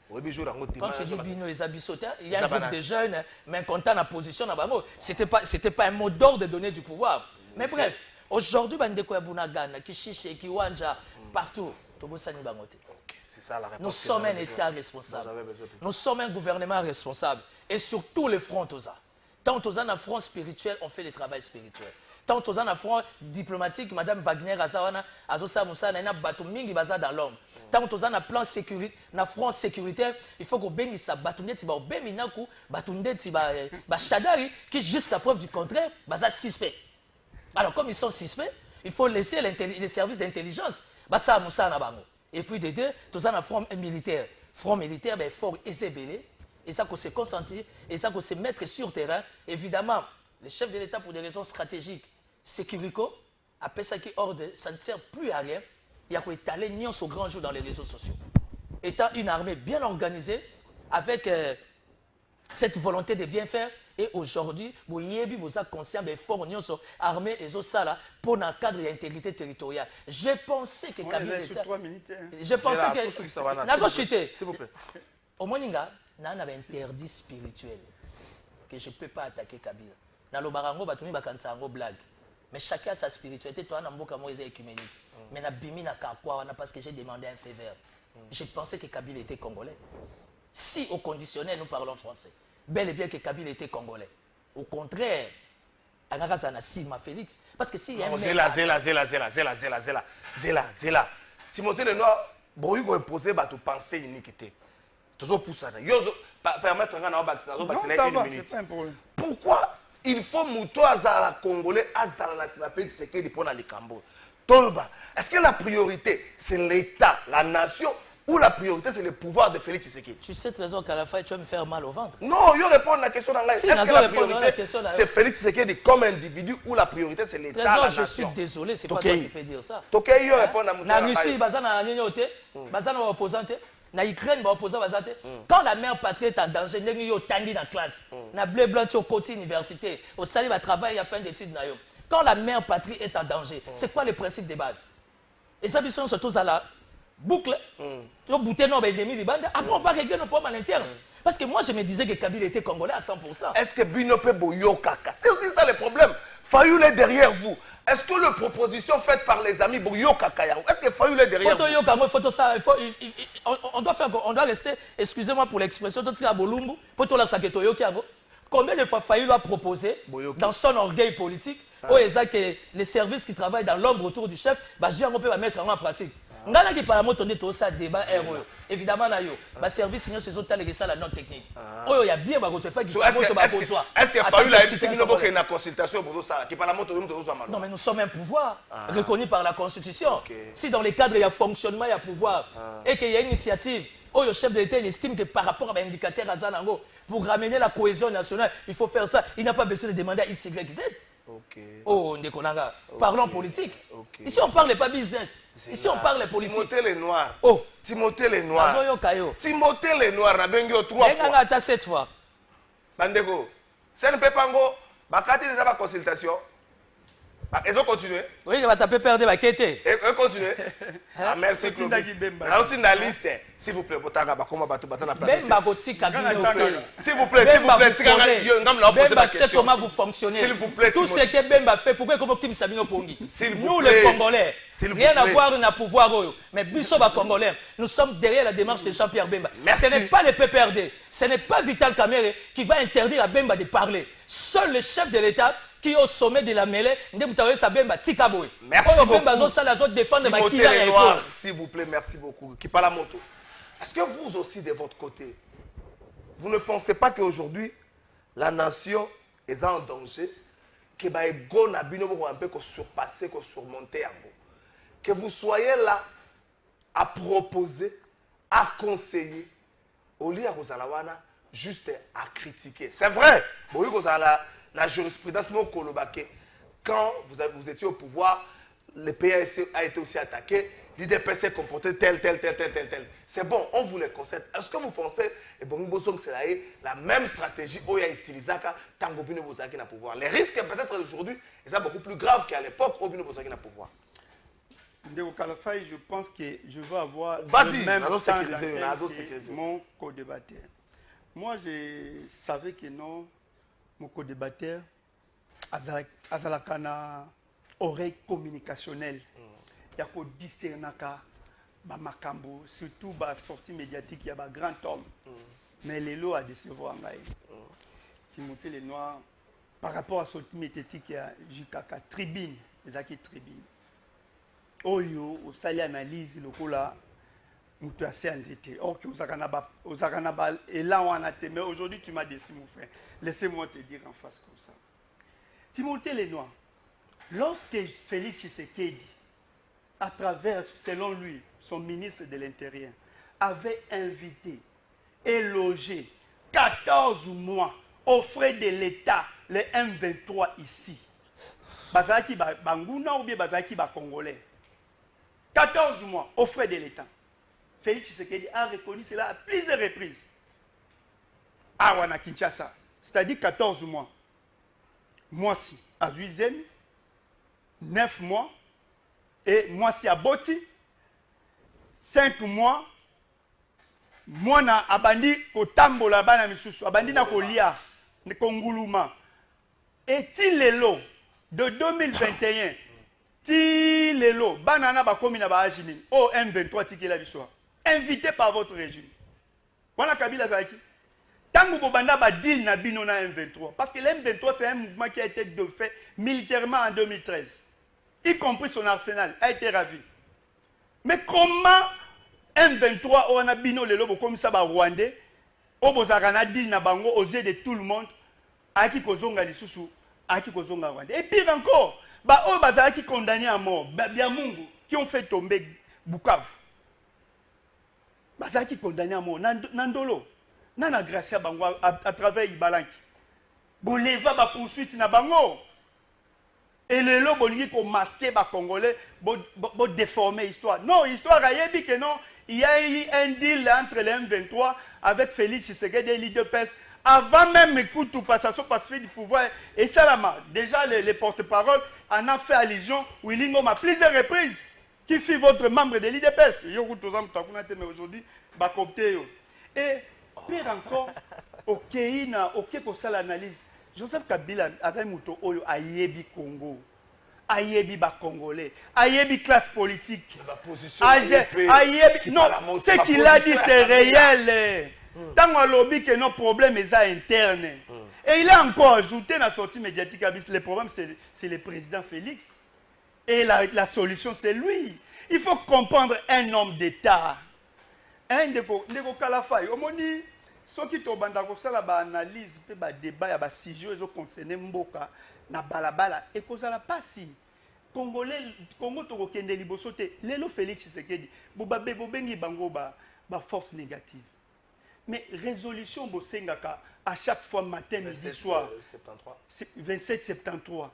Quand tu dis Bino et Zabisota, il y a un groupe de jeunes, mais content la position dans Bango. C'était pas un mot d'ordre de donner du pouvoir. Mais bref, aujourd'hui, Bandeko Bunagana, Kishiche, Kiwanja, partout, Tobosani Bangote. C'est ça la réponse. Nous sommes un État responsable. Nous sommes un gouvernement responsable. Et sur tous les fronts, tant aux un front spirituel, on fait le travail spirituel. Tant aux un front diplomatique, Madame Wagner, Azawana, Azosa Moussa, Nana Batomingi Baza dans l'homme. Tant aux un plan sécurité, na front sécuritaire, il faut qu'on bénisse ça. Batunde Tiba, Beminaku, Batunde Tiba, Chadari, qui jusqu'à preuve du contraire, Baza suspect. Alors, comme ils sont suspects, il faut laisser les services d'intelligence. Basa Moussa Nabango. Et puis de deux, tous un front militaire. Front militaire, ben, fort et et ça qu'on se concentrer, et ça qu'on se mettre sur terrain. Évidemment, les chefs de l'État, pour des raisons stratégiques, sécurico, après ça qui ordre, ça ne sert plus à rien. Il y a qu'on étaler nions au grand jour dans les réseaux sociaux. Étant une armée bien organisée, avec cette volonté de bien faire, Et aujourd'hui, vous êtes conscient des efforts armés et au sala pour un cadre d'intégrité territoriale. Je pensais que Kabila était... Je pensais que... Nazo chité. S'il vous plaît. Au moins, il y a un interdit spirituel que je ne peux pas attaquer Kabila. Dans le barango, il y a une blague. Mais chacun a sa spiritualité. Toi, tu es écuménique. Mais Bimi n'a qu'à quoi parce que j'ai demandé un feu vert. Je pensais que Kabila était congolais. Si au conditionnel, nous parlons français, bel et bien que Kabila était congolais. Au contraire, Sima Félix. Parce que si il y a un... Zéla. Timothée Lenoir, il faut imposer à penser iniquité. Permettre un pourquoi il faut Mouto Azala Congolais, Azala Nassima Félix Tshisekedi pour aller Cambo? Tolba, est-ce que la priorité c'est l'État, la nation, ou la priorité c'est le pouvoir de Félix Tshisekedi? Tu sais très bien qu'à la fin tu vas me faire mal au ventre. Non, il répond à la question dans si, est-ce que la priorité c'est Félix Tshisekedi comme individu ou la priorité c'est l'État, la nation? Je suis désolé, c'est pas toi qui peux dire ça. Ok, il répond à la Russie, Bazana Nyote, Bazana opposante. Na Ukraine, quand la mère patrie est en danger, il y a dans la classe. Na bleu blanc au côté université, au salaire va travailler à fin d'études. Quand la mère patrie est en danger, c'est quoi le principe de base? Et ça, ils sont surtout à la boucle. Tu vas bouter nos ennemis de bande. Après, on va régler nos problèmes à l'interne. Parce que moi, je me disais que Kabila était congolais à 100%. Est-ce que Binope Boyo Kaka? C'est aussi ça le problème. Fayoul est derrière vous. Est-ce que les propositions faites par les amis Boyo Kaka, est-ce que Fayoul est derrière vous? On doit rester, excusez-moi pour l'expression, combien de fois Fayoul a proposé, dans son orgueil politique, que les services qui travaillent dans l'ombre autour du chef, on peut mettre en pratique. Ngana qui parle de tout ça débat évidemment na yo ba service sinon ces autres les la non technique oyo ya bien ba ko pas du est-ce que Fayoul a dit que na consultation pour ça qui parle de tout ça? Non mais nous sommes un pouvoir reconnu par la constitution. Si dans les cadres il y a fonctionnement, il y a pouvoir et qu'il y a une initiative oyo chef de l'État estime que par rapport à l'indicateur Azanango pour ramener la cohésion nationale, il faut faire ça, il n'a pas besoin de demander à X Y Z. Oh, Ndekonanga, parlons politique. Ici, on ne parle pas business. Ici, on parle politique. Timothée Lenoir. Oh. Timothée Lenoir. Timothée Lenoir, na bengi o 3 fois. Nenganga ta 7 fois. Bandeko, c'est un peu pango. Bakati déjà la consultation. Ils ont continué. Oui, il va taper perdre ma quête. Ils continuent. Merci Claude. Là aussi dans la liste. S'il vous plaît, Botanga Bakoma Batou Batana Planète. Bemba Gotika s'il vous plaît, Bemba sait comment vous fonctionnez. S'il vous plaît, tout ce que Bemba fait, pourquoi comme Kim Sabino Pongi? Nous les Congolais, rien à voir n'a pouvoir. Mais Bissoba Congolais, nous sommes derrière la démarche de Jean-Pierre Bemba. Ce n'est pas le PPRD, ce n'est pas Vital Kamerhe qui va interdire à Bemba de parler. Seul le chef de l'État qui est au sommet de la mêlée, merci beaucoup. S'il vous plaît, merci beaucoup. Qui parle à moto. Est-ce que vous aussi, de votre côté, vous ne pensez pas qu'aujourd'hui, la nation est en danger, que l'ego n'a un peu surpasser, surmonter, que vous soyez là à proposer, à conseiller, au lieu de juste à critiquer. C'est vrai, la jurisprudence, quand vous étiez au pouvoir, le pays a été aussi attaqué, l'IDP s'est comporté tel. C'est bon, on vous le concède. Est-ce que vous pensez que c'est la même stratégie qu'il a utilisée tant que vous avez le pouvoir? Les risques, peut-être aujourd'hui, sont beaucoup plus graves qu'à l'époque où vous avez le pouvoir. Ndeko Kalafay, je pense que je vais avoir le même temps que mon co-débatteur. Moi, je savais que non, mon co-débatteur, Azalakana oreille communicationnelle. Il y a qu'au discernaka, makambo, surtout la sortie médiatique, il y a un grand homme. Mais les lots à décevoir. Timothée Lenoir, par rapport à la sortie médiatique, il y a Jukaka, tribune, les acquis tribune. Oyo, au sali analyse, le coup là, nous sommes assez endettés. Ok, aux Akanaba, et là on a été, mais aujourd'hui tu m'as décidé, mon frère. Laissez-moi te dire en face comme ça. Timothée Lenoir, lorsque Félix Tshisekedi, à travers, selon lui, son ministre de l'Intérieur, avait invité et logé 14 mois aux frais de l'État, les M23 ici. Bazaki Banguna ou bien Bazaki Congolais. 14 mois aux frais de l'État. Félix Tshisekedi a reconnu cela à plusieurs reprises. Awana Kinshasa. c'est-à-dire 14 mois. Moi-ci, à 8e, 9 mois, et moi-ci à Boti, 5 mois, moi na abandi kotambola bana misusu, abandi na kolia, ne konguluma. Et Tilelo, de 2021, Tilelo, banana bakomi na ba ajini, oh M23 tikela biso, invité par votre régime. Voilà Kabila Zaki. Tango Bobanda ba deal na bino na M23, parce que l'M23 c'est un mouvement qui a été de fait militairement en 2013, y compris son arsenal, a été ravi. Mais comment M23 on a bino le lobo comme ça ba Rwandais, au bozarana deal na bango aux yeux de tout le monde, aki kozonga lisusu, aki kozonga Rwandais. Et pire encore, ba o bazara qui condamné à mort, bien Mungu, qui ont fait tomber Bukavu. Bazara qui condamné à mort, Nandolo. Nana Gracia bango à travers Ibalanki. Boleva ba poursuite na bango. Et le lo bolingi ko masquer ba congolais, bo déformer histoire. Non, histoire a yebi que non, il y a eu un deal entre les M23 avec Félix Tshisekedi et l'IDPS avant même écoute ou passation pacifique du pouvoir et Salama. Déjà les porte-paroles en a fait allusion Willingo à plusieurs reprises qui fit votre membre de l'IDPS. Yo kutozam takunate mais aujourd'hui ba copter yo. Et pire encore, ok pour ça l'analyse. Joseph Kabila azai muto oyo ayebi Congo, ayebi ba Congolais, ayebi classe politique. Ayebi non, ce qu'il a dit c'est réel. Tant qu'on lobby que nos problèmes sont internes. Et il a encore ajouté dans la sortie médiatique le problème c'est le président Félix. Et la solution c'est lui. Il faut comprendre un homme d'État. Un de Kalafay. Omoni ceux qui ont une analyse, un débat, un sujet, ils ont concerné Mboka, na balabala, et qu'on a pas si. Congolais, Congo to kende libosote, lelo Félix Tshisekedi, bobabe bobengi bango ba force négative. Mais résolution bosengaka à chaque fois matin, midi, soir. 27-73.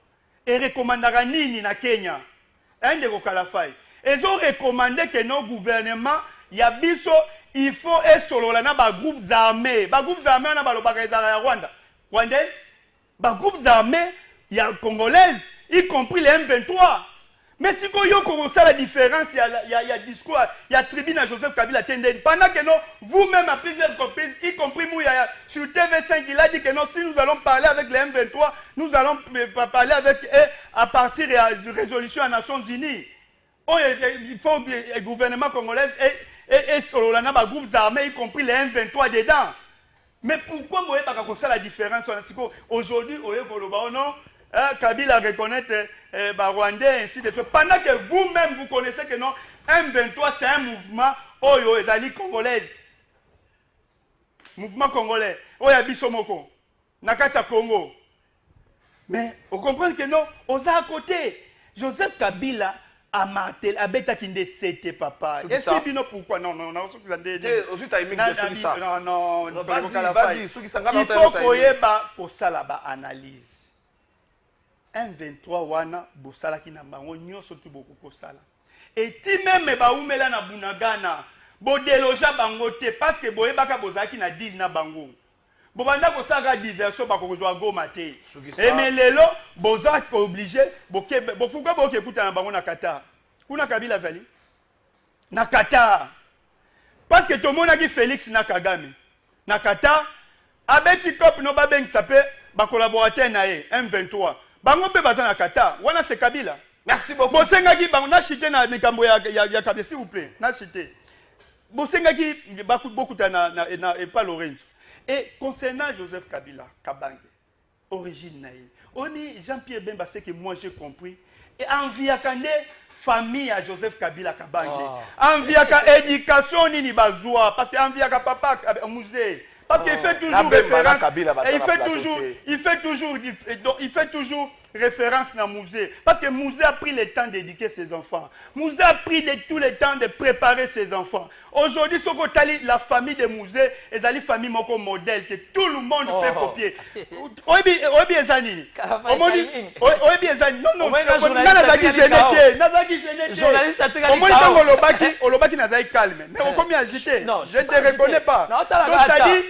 Et recommandera nini na Kenya. Un de Kalafay. Ils ont recommandé que nos gouvernements, il y a biso. Il faut être solo là na groupes armés. Ba groupes armés na balobaka ezala ya Rwanda. Rwandais, ba groupes armés, il y a congolaises, y compris les M23. Mais si vous avez la différence, il y a discours, il y a tribune à Joseph Kabila Tenden. Pendant que non, vous-même à plusieurs reprises, y compris Mouyaya, sur TV5, il a dit que non, si nous allons parler avec les M23, nous allons parler avec eux à partir de la résolution des Nations Unies. Il faut que le gouvernement congolais et sur les groupes armés, y compris les M23 dedans. Mais pourquoi vous voyez pas la différence? Aujourd'hui, non, Kabila reconnaît Rwandais, ainsi de suite. Pendant que vous-même, vous connaissez que non, M23, c'est un mouvement Oyo Ezali congolaise. Mouvement congolais. Oya Bisomoko. Nakata Congo. Mais vous comprenez que non, on est à côté. Joseph Kabila a martelé, a bêta qui ne c'était papa. Et c'est bien pourquoi? Non, non, non, non, non, vas-y, il faut qu'on y ait pour ça là-bas analyse. M23 wana bosala ki na bango nyonso tu beaucoup kosala. Et ti même ba umela na Bunagana, bo déloger bango te parce que boye baka bozaki na deal na bango. Bo banda ko saka diversion ba ko zo Goma te. Et mais lelo boza ko obligé boke bokuka boke kuta na bango na Qatar. Kuna Kabila zali na Qatar. Parce que tout le monde a dit Félix na Kagame. Na Qatar, abeti cop no ba beng sapé ba collaborateur na M23. Bango pe baza na Qatar, wana c'est Kabila. Merci beaucoup. Bosengaki bango na chité na mikambo ya Kabila s'il vous plaît, na chité. Bosengaki beaucoup na et pas Lorenzo. Et concernant Joseph Kabila, Kabange, origine naïe. On dit Jean-Pierre Bemba, c'est que moi j'ai compris. Et en viakande famille à Joseph Kabila Kabange. En viaka éducation ni bazwa parce que en viaka papa musée. Parce qu'il fait toujours référence. Il fait toujours référence dans Mouzé. Parce que Mouzé a pris le temps d'éduquer ses enfants. Mouzé a pris tout le temps de préparer ses enfants. Aujourd'hui, la famille de Mouzé est une famille modèle que tout le monde peut copier. Oyebi ezani. Oyebi ezani. Non, non. Nazaki genete. Journaliste a tiré. Olobaki nazaki calme. Mais combien agité? Je ne te reconnais pas. Donc ça dit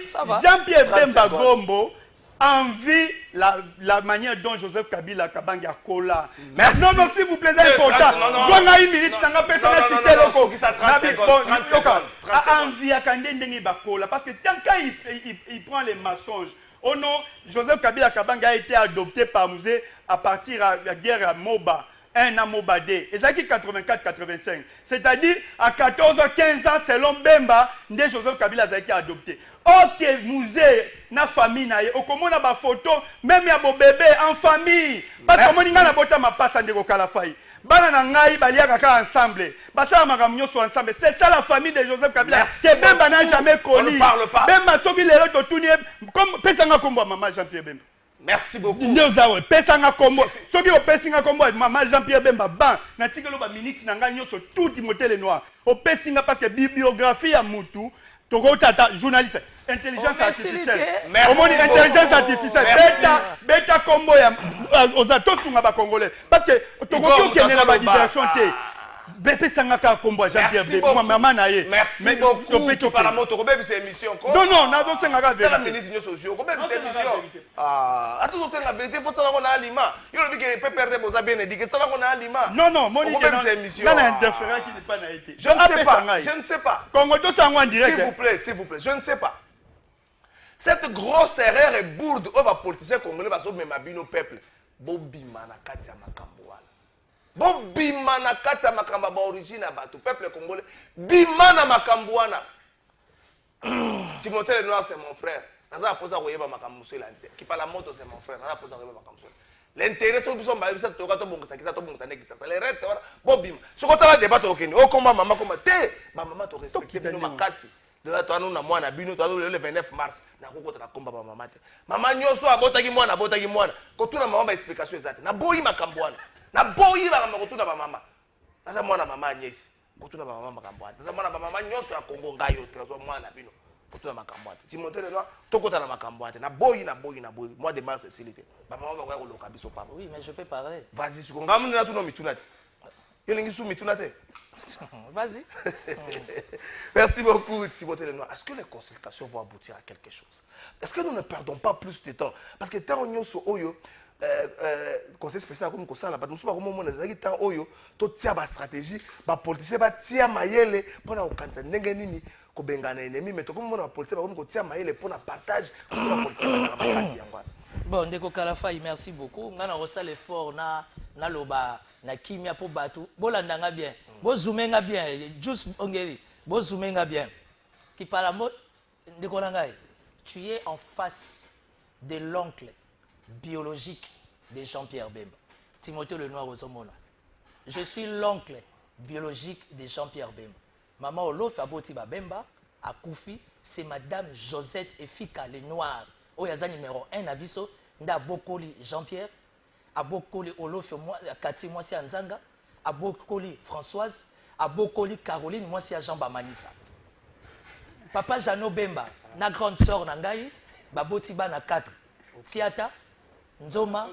Jean-Pierre Bemba Gombo envie la manière dont Joseph Kabila Kabangi a cola. Merci. Non, non, s'il vous plaît, c'est important. On a une minute, ça n'a pas ça cité envie à Kandé Bakola. Parce que tant qu'il prend les mensonges, oh non, Joseph Kabila Kabangi a été adopté par Mouzé à partir de la guerre à Moba. Un an Mobadé. Et ça qui 84-85. C'est-à-dire, à 14-15 ans, selon Bemba, Joseph Kabila a été adopté. Ok, musée, na famille, au comment on a photo, même il y a des bébés en famille. Parce que moi, je n'ai pas passé de Kalafai. Bana ngai balia kaka ensemble. Basa makamnyo so ensemble. C'est ça la famille de Joseph Kabila. C'est Bemba n'a jamais connu. On ne parle pas. Bemba soki lelo to tuni comme pesanga kombo maman Jean-Pierre Bemba. Merci beaucoup. Ndozawe pesanga kombo. Soki o pesinga kombo maman Jean-Pierre Bemba ban na tikelo ba minutes na ngai nyoso tout Timothée Lenoir. O pesinga parce que bibliographie ya mutu toko tata journaliste intelligence artificielle. Comment dire intelligence artificielle beta kombo ya oza tosunga ba congolais parce que toko ki okene na ba diversion te. Bépé Sangaka Kombo Jean-Pierre Bemba maman naie. Merci beaucoup. Tu parles moto combien c'est émission quoi? Non non, na zo sengaka vérité. La minute nyo socio combien c'est émission? Ah, à tout ça la vérité faut ça qu'on a aliment. Yo le que peut perdre moza bien dit que ça qu'on a aliment. Non non, mon idée c'est émission. Là l'interférent qui n'est pas na été. Je ne sais pas. Je ne sais pas. Congo to sango en direct. S'il vous plaît, je ne sais pas. Cette grosse erreur est bourde on va politiciens congolais parce que même abino peuple. Bobi manakati ya makambo. Bon bima na kata makamba ba origine ya bato peuple congolais bima na makambo wana. Timothée Lenoir c'est mon frère. Naza posa koyeba makambo so lante. Qui parle la moto c'est mon frère. Naza posa koyeba makambo so. L'intérêt so biso mba bisa toka to bongisa kisa to bongisa nekisa. Le reste wana bon bima. So ko tala débat to okeni. O komba mama komba te. Ba mama to respecter bino makasi. De la toano na mwana bino to le 29 mars na kokota na komba ba mama te. Mama nyoso abotaki mwana ko tuna mama ba explication ezate. Na boyi makambo wana. Na boyi ba makotuna ba mama. Naza mwana mama Nyesi. Kotuna ba mama makambo ate. Naza mwana ba mama nyoso ya Kongo ngayo trezo mwana bino. Kotuna makambo ate. Timothée Lenoir tokota na makambo ate. Na boyi. Moi de mars Cécilité. Ba mama ba ko loka biso papa. Oui, mais je peux parler. Vas-y, si konga muna tu no mitunati. Yelingi su mitunate. Vas-y. Merci beaucoup Timothée Lenoir. Est-ce que les consultations vont aboutir à quelque chose? Est-ce que nous ne perdons pas plus de temps? Parce que tant nyoso oyo conseil spécial comme ça là, nous sommes comme on a dit tant oyo, tout tia ba stratégie, ba politicien ba tia mayele pour na okanza ndenge nini ko bengana ennemi, mais to comme on a politicien ba comme ko tia mayele pour na partage pour na politicien ba kasi yangwa. Bon, ndeko Kalafai, merci beaucoup. Ngana rosa l'effort na loba na kimia pour batu. Bolandanga bien. Bo zoomenga bien, juste ongeri. Bo zoomenga bien. Qui parle mot ndeko nangai. Tu es en face de l'oncle biologique de Jean-Pierre Bemba. Timothée Lenoir Ozomona. Je suis l'oncle biologique de Jean-Pierre Bemba. Maman Olof Aboti Bemba, à Koufi, c'est Madame Josette Efika Lenoir. Oyaza numéro 1 à Bisso, Nda Bokoli Jean-Pierre, à Bokoli Olof Kati Mwasi Anzanga, à Bokoli Françoise, à Bokoli Caroline Mwasi Jean Bamanissa. Papa Jano Bemba, na grande sœur Nangai, Baboti Bana 4. Tiata, Nzoma,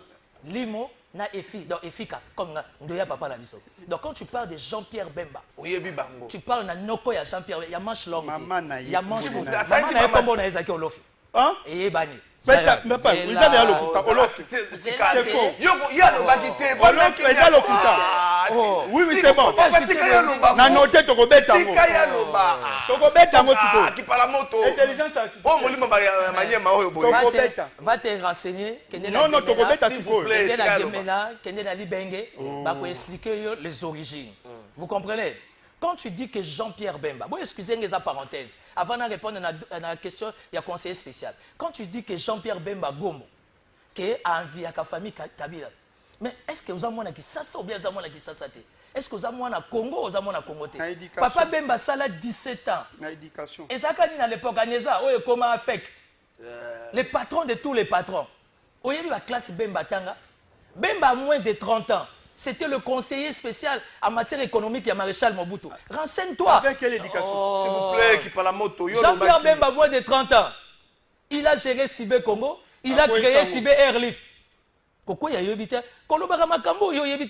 Limo, na Efi, donc Efika, comme Ndoya Papa la Bisso. Donc quand tu parles de Jean-Pierre Bemba, tu parles de Noko ya Jean-Pierre, il y a manche longue, il y a manche longue. Maman na kombo na Ezaki Olofi. Hein? Et Bani. C'est faux. Il y a le bagité. Oui, oui, c'est bon. Na noté to ko beta ngo. To ko beta ngo siko. Qui parle la moto. Intelligence artificielle. Oh, molimo ba manyema oyo boy. Va te renseigner. Non, non, to ko beta siko. Kende na Gemena, kende na Libenge, ba ko expliquer les origines. Vous comprenez? Quand tu dis que Jean-Pierre Bemba, bon, excusez-moi les parenthèses, avant de répondre à la question, il y a conseiller spécial. Quand tu dis que Jean-Pierre Bemba Gombo, qui a envie à la famille Kabila, mais est-ce que vous avez qui ça ou bien vous avez qui ça? Est-ce que vous avez un Congo ou vous avez un Congo? Papa Bemba ça a 17 ans. Et ça quand à l'époque Agnesa, oh comment fait les patrons de tous les patrons. Vous avez la classe Bemba Tanga. Bemba a moins de 30 ans. C'était le conseiller spécial en matière économique, il y a Maréchal Mobutu. Renseigne-toi. Avec quelle éducation? S'il vous plaît, qui parle la moto. Jean-Pierre Bemba, moins de 30 ans. Il a géré Cibé Congo. Il a créé Cibé Airlift. Pourquoi il y a Yobité?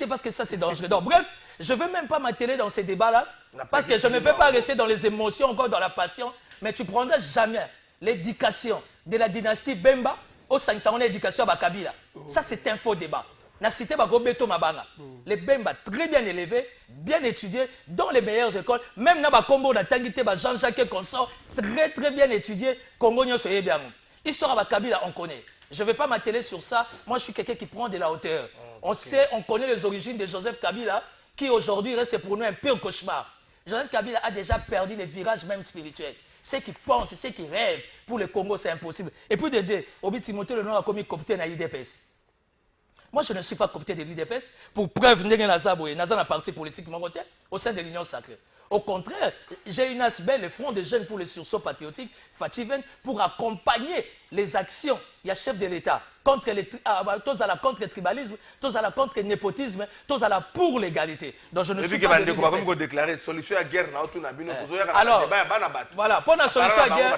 Parce que ça, c'est dangereux. Donc, bref, je ne veux même pas m'atteler dans ces débats-là. Parce que je ne veux pas rester dans les émotions, encore dans la passion. Mais tu ne prendras jamais l'éducation de la dynastie Bemba au sein de l'éducation à Kabila. Ça, c'est un faux débat. La cité Bagobeto Mabanga. Les Bemba très bien élevés, bien étudiés, dans les meilleures écoles. Même dans le combo de Tangité, Jean-Jacques Consort, très bien étudiés. Congo Nyosoye bien. Histoire à Kabila, on connaît. Je ne vais pas m'atteler sur ça. Moi, je suis quelqu'un qui prend de la hauteur. On sait, on connaît les origines de Joseph Kabila, qui aujourd'hui reste pour nous un pire cauchemar. Joseph Kabila a déjà perdu les virages même spirituels. Ceux qui pensent, ceux qui rêvent, pour le Congo, c'est impossible. Et puis de deux, Obi Timothée, le nom a commis copté dans l'IDPS. Moi, je ne suis pas copté de l'IDPS. Pour preuve, Naza na parti politique au sein de l'Union sacrée. Au contraire, j'ai une ASBEL, le Front des jeunes pour le sursaut patriotique, Fativen, pour accompagner les actions. Il y a chef de l'État contre le tribalisme, tous à la contre le népotisme, tous à la pour l'égalité. Donc je ne suis pas déclarer solution à guerre alors voilà, pour la solution à guerre,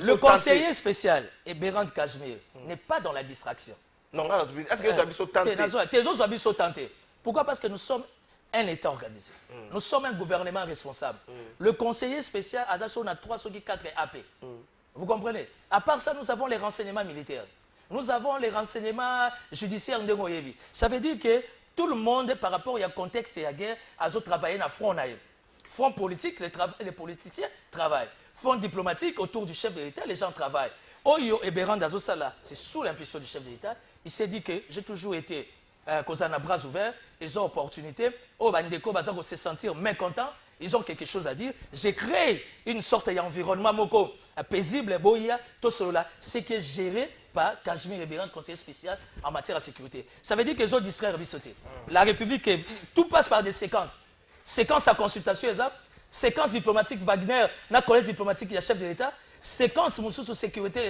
le conseiller spécial et Bérand Cachemire n'est pas dans la distraction. Non, est-ce que vous avez tenté? Pourquoi? Parce que nous sommes un État organisé. Nous sommes un gouvernement responsable. Le conseiller spécial, on a 3 sur 4 AP. Vous comprenez? À part ça, nous avons les renseignements militaires. Nous avons les renseignements judiciaires de Moyebi. Ça veut dire que tout le monde, par rapport au contexte et à la guerre, a travaillé dans le front. Front politique, les politiciens travaillent. Front diplomatique, autour du chef de l'État, les gens travaillent. Oyo et Béran Dazosala, c'est sous l'impulsion du chef de l'État. Il s'est dit que j'ai toujours été à bras ouverts, ils ont opportunité. Au Bandeko, ils se sentir mécontents. Ils ont quelque chose à dire. J'ai créé une sorte d'environnement paisible, tout cela, c'est qui est géré par Cachemire et Bérand, conseiller spécial en matière de sécurité. Ça veut dire qu'ils ont distrait la République, tout passe par des séquences. Séquence à consultation, séquence diplomatique, Wagner, na collège diplomatique, il y a chef de l'État. Séquence sous sécurité,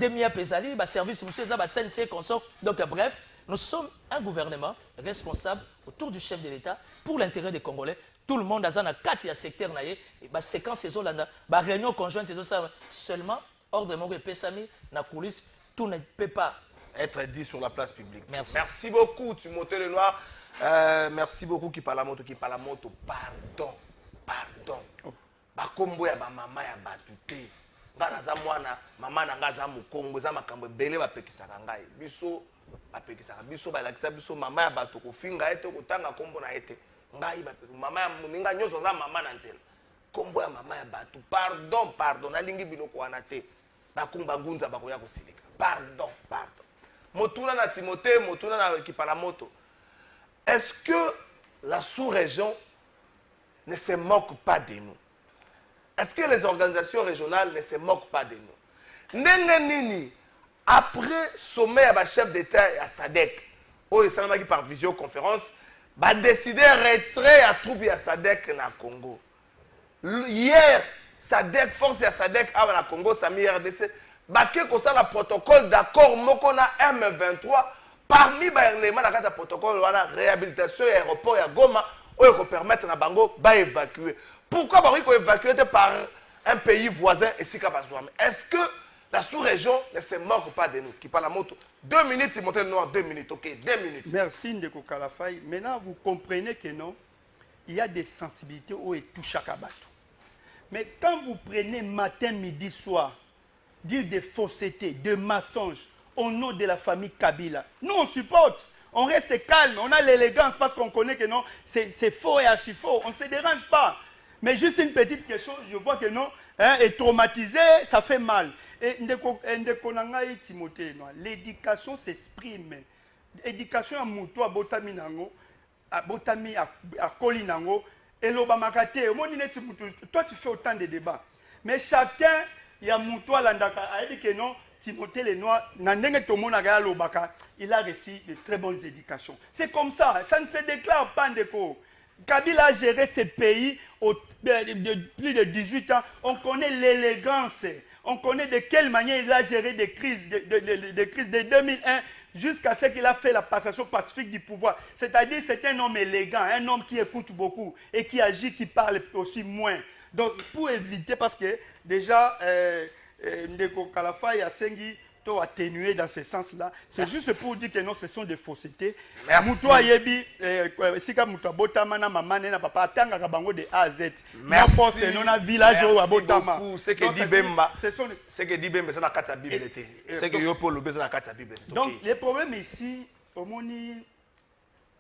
demi pesali, service CNC, consort. Donc bref, nous sommes un gouvernement responsable autour du chef de l'État pour l'intérêt des Congolais. Tout le monde a 4 secteurs, séquence et réunion conjointe seulement ordre de mon Pessami, na coulisses, tout ne peut pas être dit sur la place publique. Merci. Merci beaucoup, Timothée Lenoir. Merci beaucoup, qui parle la moto. Pardon. Bakombo ya ba mama ya batute. Ngana mwana mama na ngaza mukongo za makambo bele bapekisaka ngai. Biso bapekisaka biso balakisa biso mama ya bato kofinga ete kotanga kombo na ete. Ngai bapeka mama ya moninga nyoso za mama na nzela. Kombo ya mama ya bato. Pardon. Nalingi biloko wana te. Bakumba ngunza bakoya kosilika. Pardon. Motuna na Timothée, motuna na Kipalamoto. Est-ce que la sous-région ne se moque pas de nous? Est-ce que les organisations régionales ne se moquent pas de nous? Nini, après sommet à chef d'État et à SADC, par visioconférence, va décider retrait à troupes à SADC na Congo. Hier, SADC, force à SADC à la Congo, Sami RDC, baké ko ça le protocole d'accord mokona M23 parmi les éléments de la protocole la réhabilitation et aéroport à Goma où permettre na bango ba évacuer. Pourquoi bah oui qu'on évacuer par un pays voisin et si capable? Est-ce que la sous-région ne se moque pas de nous? Qui parle la moto 2 minutes, Timothée Noir, 2 minutes, ok, 2 minutes. Merci Ndeko Kalafay. Maintenant vous comprenez que non, il y a des sensibilités où il touche à Kabato. Mais quand vous prenez matin, midi, soir, dire des faussetés, des mensonges au nom de la famille Kabila, nous on supporte. On reste calme, on a l'élégance parce qu'on connaît que non, c'est faux et archi faux. On ne se dérange pas. Mais juste une petite question, je vois que non, est traumatisé, ça fait mal. Et l'éducation s'exprime. L'éducation à Moutou, à Botami Nango, à Botami, à Kolinango, et l'Obamakate. Toi, tu fais autant de débats. Mais chacun, il y a Moutou à Landaka, a dit que non. Timothée Lenoir, il a reçu de très bonnes éducations. C'est comme ça, ça ne se déclare pas Ndeko. Kabila a géré ce pays de plus de 18 ans. On connaît l'élégance, on connaît de quelle manière il a géré des crises de 2001 jusqu'à ce qu'il a fait la passation pacifique du pouvoir. C'est-à-dire c'est un homme élégant, un homme qui écoute beaucoup et qui agit, qui parle aussi moins. Donc pour éviter, parce que déjà... Ndeko Kalafay a sengi atténuer dans ce sens-là. C'est juste pour dire que non, ce sont des faussetés. Merci. Moutoua yebi, sika moutoua botama na maman na papa atanga kabango de A à Z. Merci. Non, c'est non un village où à botama. C'est que dit Bemba. C'est que dit Bemba, c'est dans la Bible. C'est que Yopo Lobé, c'est dans la Bible. Donc, le problème ici, au Moni,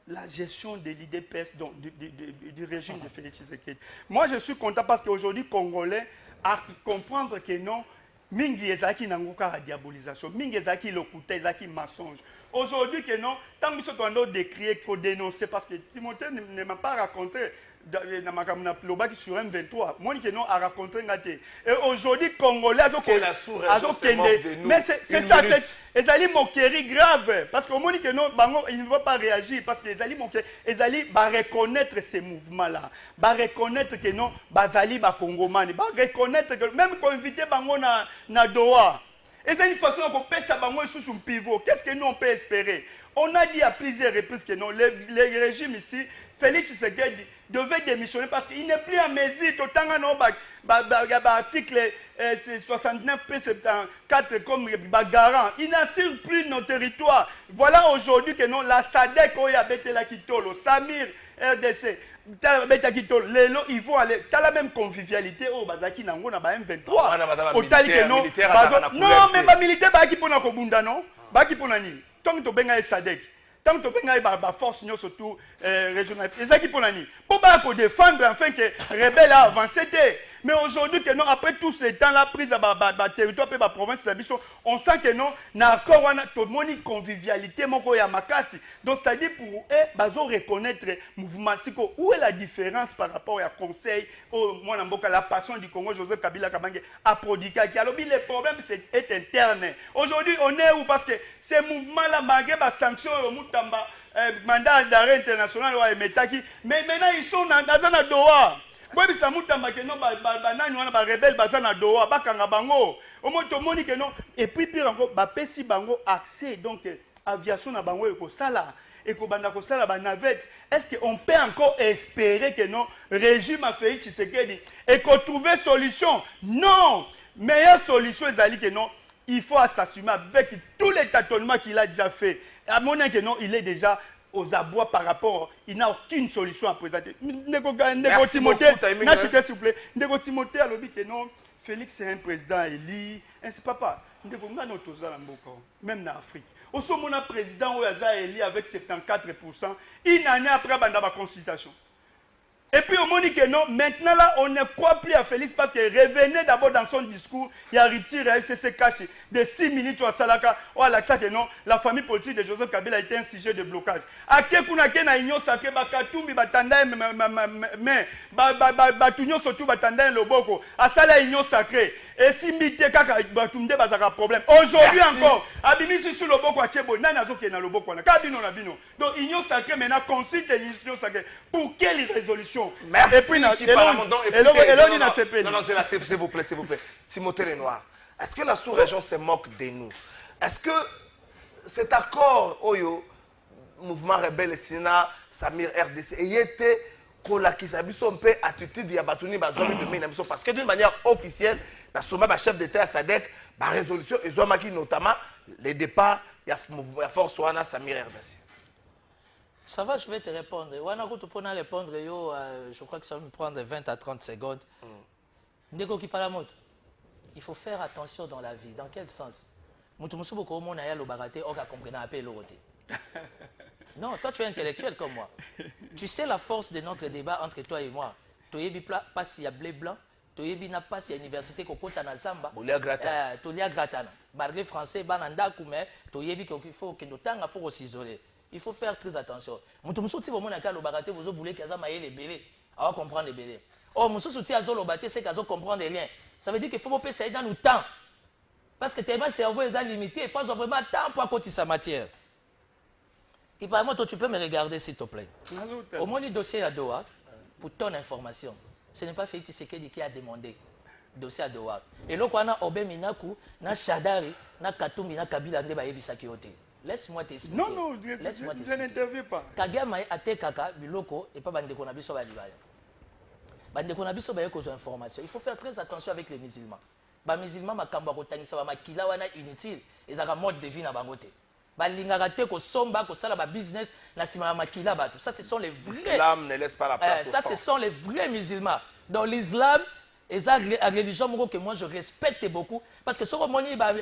la gestion de l'IDPS, du régime de Félix Tshisekedi. Moi, je suis content parce qu'aujourd'hui, Congolais, à comprendre que non, mingi ezaki nangoka la diabolisation, mingi ezaki lokuta, ezaki mensonge. Aujourd'hui que non, tant que nous avons décrié, qu'on dénoncer, parce que Timothée ne m'a pas raconté sur M23, moi qui non a raconté ngate. Et aujourd'hui Congolais mais c'est ça, ils allaient moquerie grave parce que au moment que non bango ils ne vont pas réagir parce que les allaient moquer, ils allaient reconnaître ces mouvements là, reconnaître que non bazali ba congomani, reconnaître que même qu'on invité bango na Doha. Et c'est une façon qu'on peut ça bango sous un pivot. Qu'est-ce que nous on peut espérer? On a dit à plusieurs reprises que non les régimes ici Félix Tshisekedi devait démissionner parce qu'il n'est plus à mesure. Article 69 P74 comme garant. Il n'assure plus nos territoires. Voilà aujourd'hui que non, la SADC, la Kitolo, Samir, RDC, ils vont aller. Tu as la même convivialité au Bazaki Nango na M23. Non, mais les militaires, ils sont là. Non, ils sont là. Tant que tu as SADC. Tant que tu as force surtout régionale, c'est qui pour l'année. Pour défendre enfin que les rebelles a avancé. Mais aujourd'hui, que non, après tout ce temps-là, prise à la territoire et la province, on sent que non, n'a encore une convivialité, mon ya makasi. Donc, c'est-à-dire pour eux, ils ont reconnaître le mouvement. Où est la différence par rapport au conseil, la passion du Congo, Joseph Kabila Kabange, a prodigué. Alors, le problème est interne. Aujourd'hui, on est où? Parce que ces mouvements-là, malgré les sanctions, mandat d'arrêt international, mais maintenant, ils sont dans un Doha. Moi, ça m'a dit que non, rebelle bazana Doha, bakanga bango. Au moins, tout le monde que non. Et puis, pire encore, pesi bango accès donc aviation na bango eko sala, eko banda ko sala ba navette. Est-ce qu'on peut encore espérer que non régime a fait Tshisekedi et qu'on trouve solution? Non, meilleure solution est que non, il faut s'assumer avec tous les tâtonnements qu'il a déjà fait. À mon avis que non, il est déjà aux abois par rapport, il n'a aucune solution à présenter. Ndeko Timothée, s'il vous plaît. Ndeko Timothée a dit que non, Félix c'est un président élu. C'est papa. Ndeko nga no tozala mboko, même en Afrique. Au sommet un président où il a élu avec 74%, une année après la consultation. Et puis on dit que non, maintenant là, on ne croit plus à Félix parce qu'il revenait d'abord dans son discours, il a retiré à FCC caché de 6 minutes à Salaka, ou à l'accès que non, la famille politique de Joseph Kabila a été un sujet de blocage. À Kekuna Kena Union Sacré, Bakatumbi Batanda, mais Batunyo surtout Batanda Loboko, à Sala Union Sacré. Et si Mité Kaka Batumde Bazaka problème. Aujourd'hui encore, Abimisi sur Loboko à Tchebo, Nanazo qui est dans Loboko, Kabino Nabino. Donc Union Sacré maintenant consulte l'Union Sacrée. Pour quelle résolution? Merci. Et puis, non, c'est là, s'il vous plaît, s'il vous plaît. Timothée Lenoir, est-ce que la sous-région se moque de nous? Est-ce que cet accord, Oyo, mouvement rebelle, Sina, Samir, RDC, il était qu'on l'a qui s'habille un peu attitude, il y a battu parce que d'une manière officielle, la sommet chef d'État à SADC, la résolution, ils ont marqué notamment les départs, il y a force Wana, Samir, RDC. Ça va, je vais te répondre. Je crois que ça va me prendre 20 à 30 secondes. Ndeko qui parle mot. Il faut faire attention dans la vie. Dans quel sens? Non, toi tu es intellectuel comme moi. Tu sais la force de notre débat entre toi et moi. Tu as pas s'il y a blé blanc. Tu as pas s'il y a université Kokota na Zamba. Tu lia gratana. Malgré français, bananda kume. Tu as qu'il faut que nous tanga faut s'isoler. Il faut faire très attention. Mutumso ti bomona ka lobakate bozo boulé kaza maye les belé. À comprendre les belé. Oh muso ti azo lobate c'est kazo comprendre rien. Ça veut dire qu'il faut pas essayer dans le temps. Parce que tellement cerveau est limité, il faut vraiment temps pour côté sa matière. Et par exemple, tu peux me regarder s'il te plaît. Au moins le dossier à Doha, pour ton information, ce n'est pas Félix Tshisekedi qui a demandé dossier à Doha. Et là, on a Obé Minaku, na Shadari, na Katumbi, na Kabila, nde ba yebisaki yote. Laisse-moi t'expliquer. Non, je n'interviens pas. Kagama ate kaka biloko et pas bandeko na biso ba libaya. Bandeko na biso ba yeko zo information. Il faut faire très attention avec les musulmans. ba musulman makambo kotangisa ba makila wana inutile ezaka mode de vie na bango te balingaka te ko somba ko sala ba business na sima makila bato ça ce sont les vrais l'islam ne laisse pas la place ça ce sont les vrais musulmans dans l'islam et ça la religion que moi je respecte beaucoup parce que ce que moni ba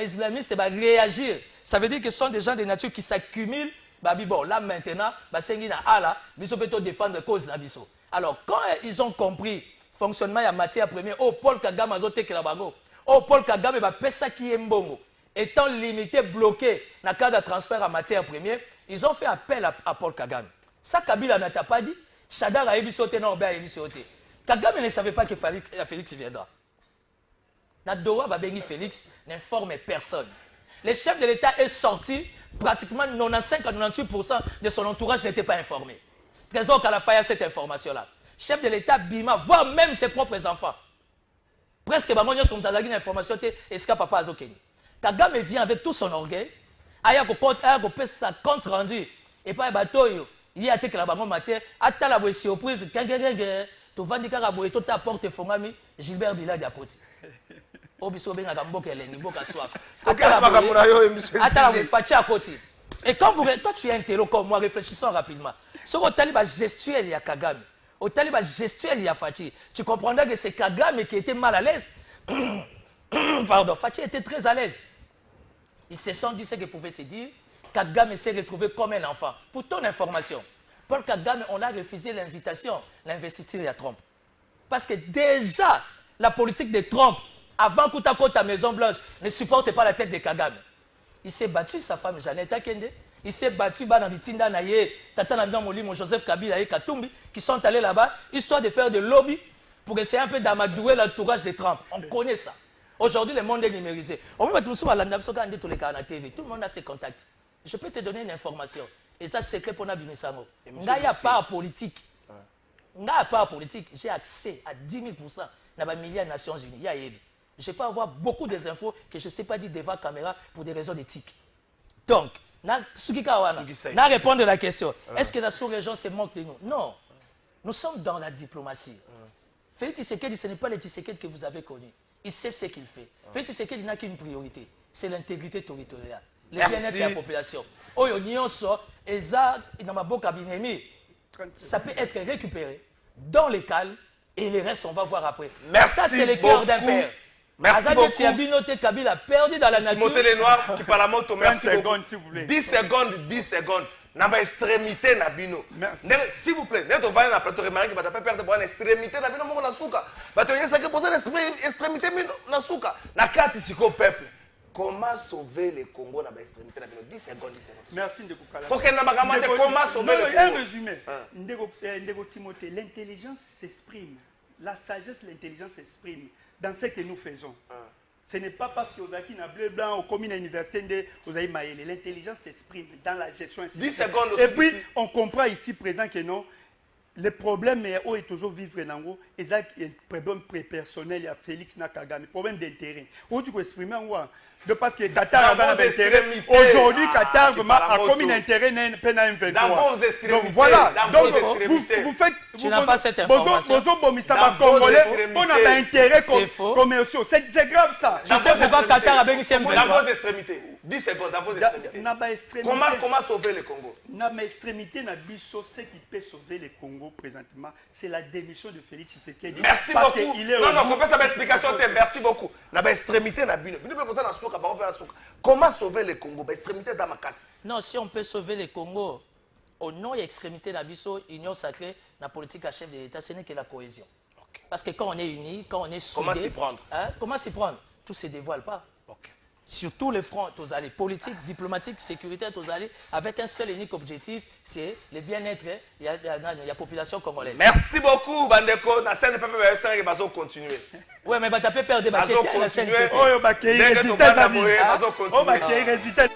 islamistes ba réagir ça veut dire que ce sont des gens de nature qui s'accumulent babi bon là maintenant ba sengi na ala biso peut défendre cause na biso alors quand ils ont compris fonctionnement ya matière première oh Paul Kagame azotekela bango oh Paul Kagame ba pesa ki mbongo étant limité bloqué na cas de transfert en matière première ils ont fait appel à Paul Kagame ça Kabila n'a pas dit Chadar a ébisoté non ba ébisoté Kagame ne savait pas que Félix viendra. Nadoa Babengi Félix n'informe personne. Le chef de l'État est sorti, pratiquement 95 à 98% de son entourage n'était pas informé. Trésor Kalafaya a cette information-là. Chef de l'État Bima, voire même ses propres enfants. Presque Bamonyo sont dans une information et ce papa Azokeni. Kagame vient avec tout son orgueil, aya ko pèse sa compte rendu et pas batoyo, il y a que la bango matière, ata la surprise, tu vas dire que tu as porté Fongami, Gilbert Biladi à côté. Obiso benga gamboka elengi boka soif. Et quand tu es un télo comme moi, réfléchissons rapidement. Ce que Taliba gestuel y a Kagame, au Taliba gestuel y a Fachi, tu comprendras que c'est Kagame qui était mal à l'aise. Pardon, Fachi était très à l'aise. Ils se sont dit ce qu'ils pouvaient se dire. Kagame s'est retrouvé comme un enfant. Pour ton information, Paul Kagame, on a refusé l'invitation, l'investiture à Trump. Parce que déjà, la politique de Trump, avant Koutakota Maison-Blanche, ne supportait pas la tête de Kagame. Il s'est battu, sa femme Jeannette Akende. Il s'est battu, Banamitinda Naye, Tata Nambian Joseph Kabila et Katumbi, qui sont allés là-bas, histoire de faire des lobbies pour essayer un peu d'amadouer l'entourage de Trump. On connaît ça. Aujourd'hui, le monde est numérisé. Tout le monde a ses contacts. Je peux te donner une information. Et ça, c'est secret pour Nabi Sango. Il n'y a pas politique. Il n'y a pas politique. J'ai accès à 10 000% dans les milliards des Nations Unies. Je peux avoir beaucoup des infos que je ne sais pas dire devant la caméra pour des raisons d'éthique. Donc, na répondre à la question. Est-ce que la sous-région se moque de nous? Non. Nous sommes dans la diplomatie. Félix Tshisekedi, ce n'est pas le Tshisekedi que vous avez connu. Il sait ce qu'il fait. Félix Tshisekedi n'a qu'une priorité. C'est l'intégrité territoriale. Le bien-être de la population. Ça peut être récupéré dans les calmes et le reste, on va voir après. Merci ça, c'est le cœur d'un père. Merci beaucoup. Kabila a perdu dans la nature. Timothée Lenoir qui parle à moto. Merci beaucoup. 10 secondes, s'il vous plaît. 10 secondes, 10 secondes. Naba extrémité na bino. S'il vous plaît, n'êtes pas dans la plateau remarqué que tu pas perdre pour une extrémité na bino na suka. Ba to yesa que poser extrémité na suka. Na carte siko peuple. Comment sauver le Congo na ba extrémité na bino 10 secondes, 10 secondes. Merci Ndeko Kala. OK na bakamate comment sauver le Congo. Un résumé. Ndeko Timothée, l'intelligence s'exprime. La sagesse, l'intelligence s'exprime dans ce que nous faisons. Ce n'est pas parce que vous avez un bleu blanc au commun à l'université vous avez maillé. L'intelligence s'exprime dans la gestion. 10 secondes aussi. Et puis, on comprend ici présent que non, le problème est toujours vivre dans le et ça, il y a un problème personnel, il y a Félix Nakagame, problème d'intérêt. Où tu peux exprimer en quoi? De parce que Qatar a un intérêt. Aujourd'hui, Qatar a commis un intérêt dans un M23. Donc voilà. Donc vous faites. Tu n'as pas cette information. On a un intérêt commercial. C'est grave ça. Tu sais pourquoi Qatar a bénéficié de dans vos extrémités. 10 secondes, dans vos extrémités. Comment sauver le Congo? Dans mes extrémités, ce qui peut sauver le Congo présentement, c'est la démission de Félix Tshisekedi. Merci beaucoup. Non, on peut ça explication. Merci beaucoup. Dans mes extrémités, comment sauver le Congo? Extrémités dans ma casse. Non, si on peut sauver le Congo, au nom et extrémité de l'Union sacrée, la politique à chef de l'État, ce n'est que la cohésion. Parce que quand on est unis, quand on est soudés... Comment s'y prendre? Comment s'y prendre? Tout ne se dévoile pas. Sur tous les fronts, tous allés politiques, diplomatiques, sécuritaires, tous allés avec un seul et unique objectif, c'est le bien-être de la population congolaise. Merci beaucoup, Bandeko. La scène PPP va continuer. Oui, mais tu peux perdre des bâtiments. Oh, il y a des résultats.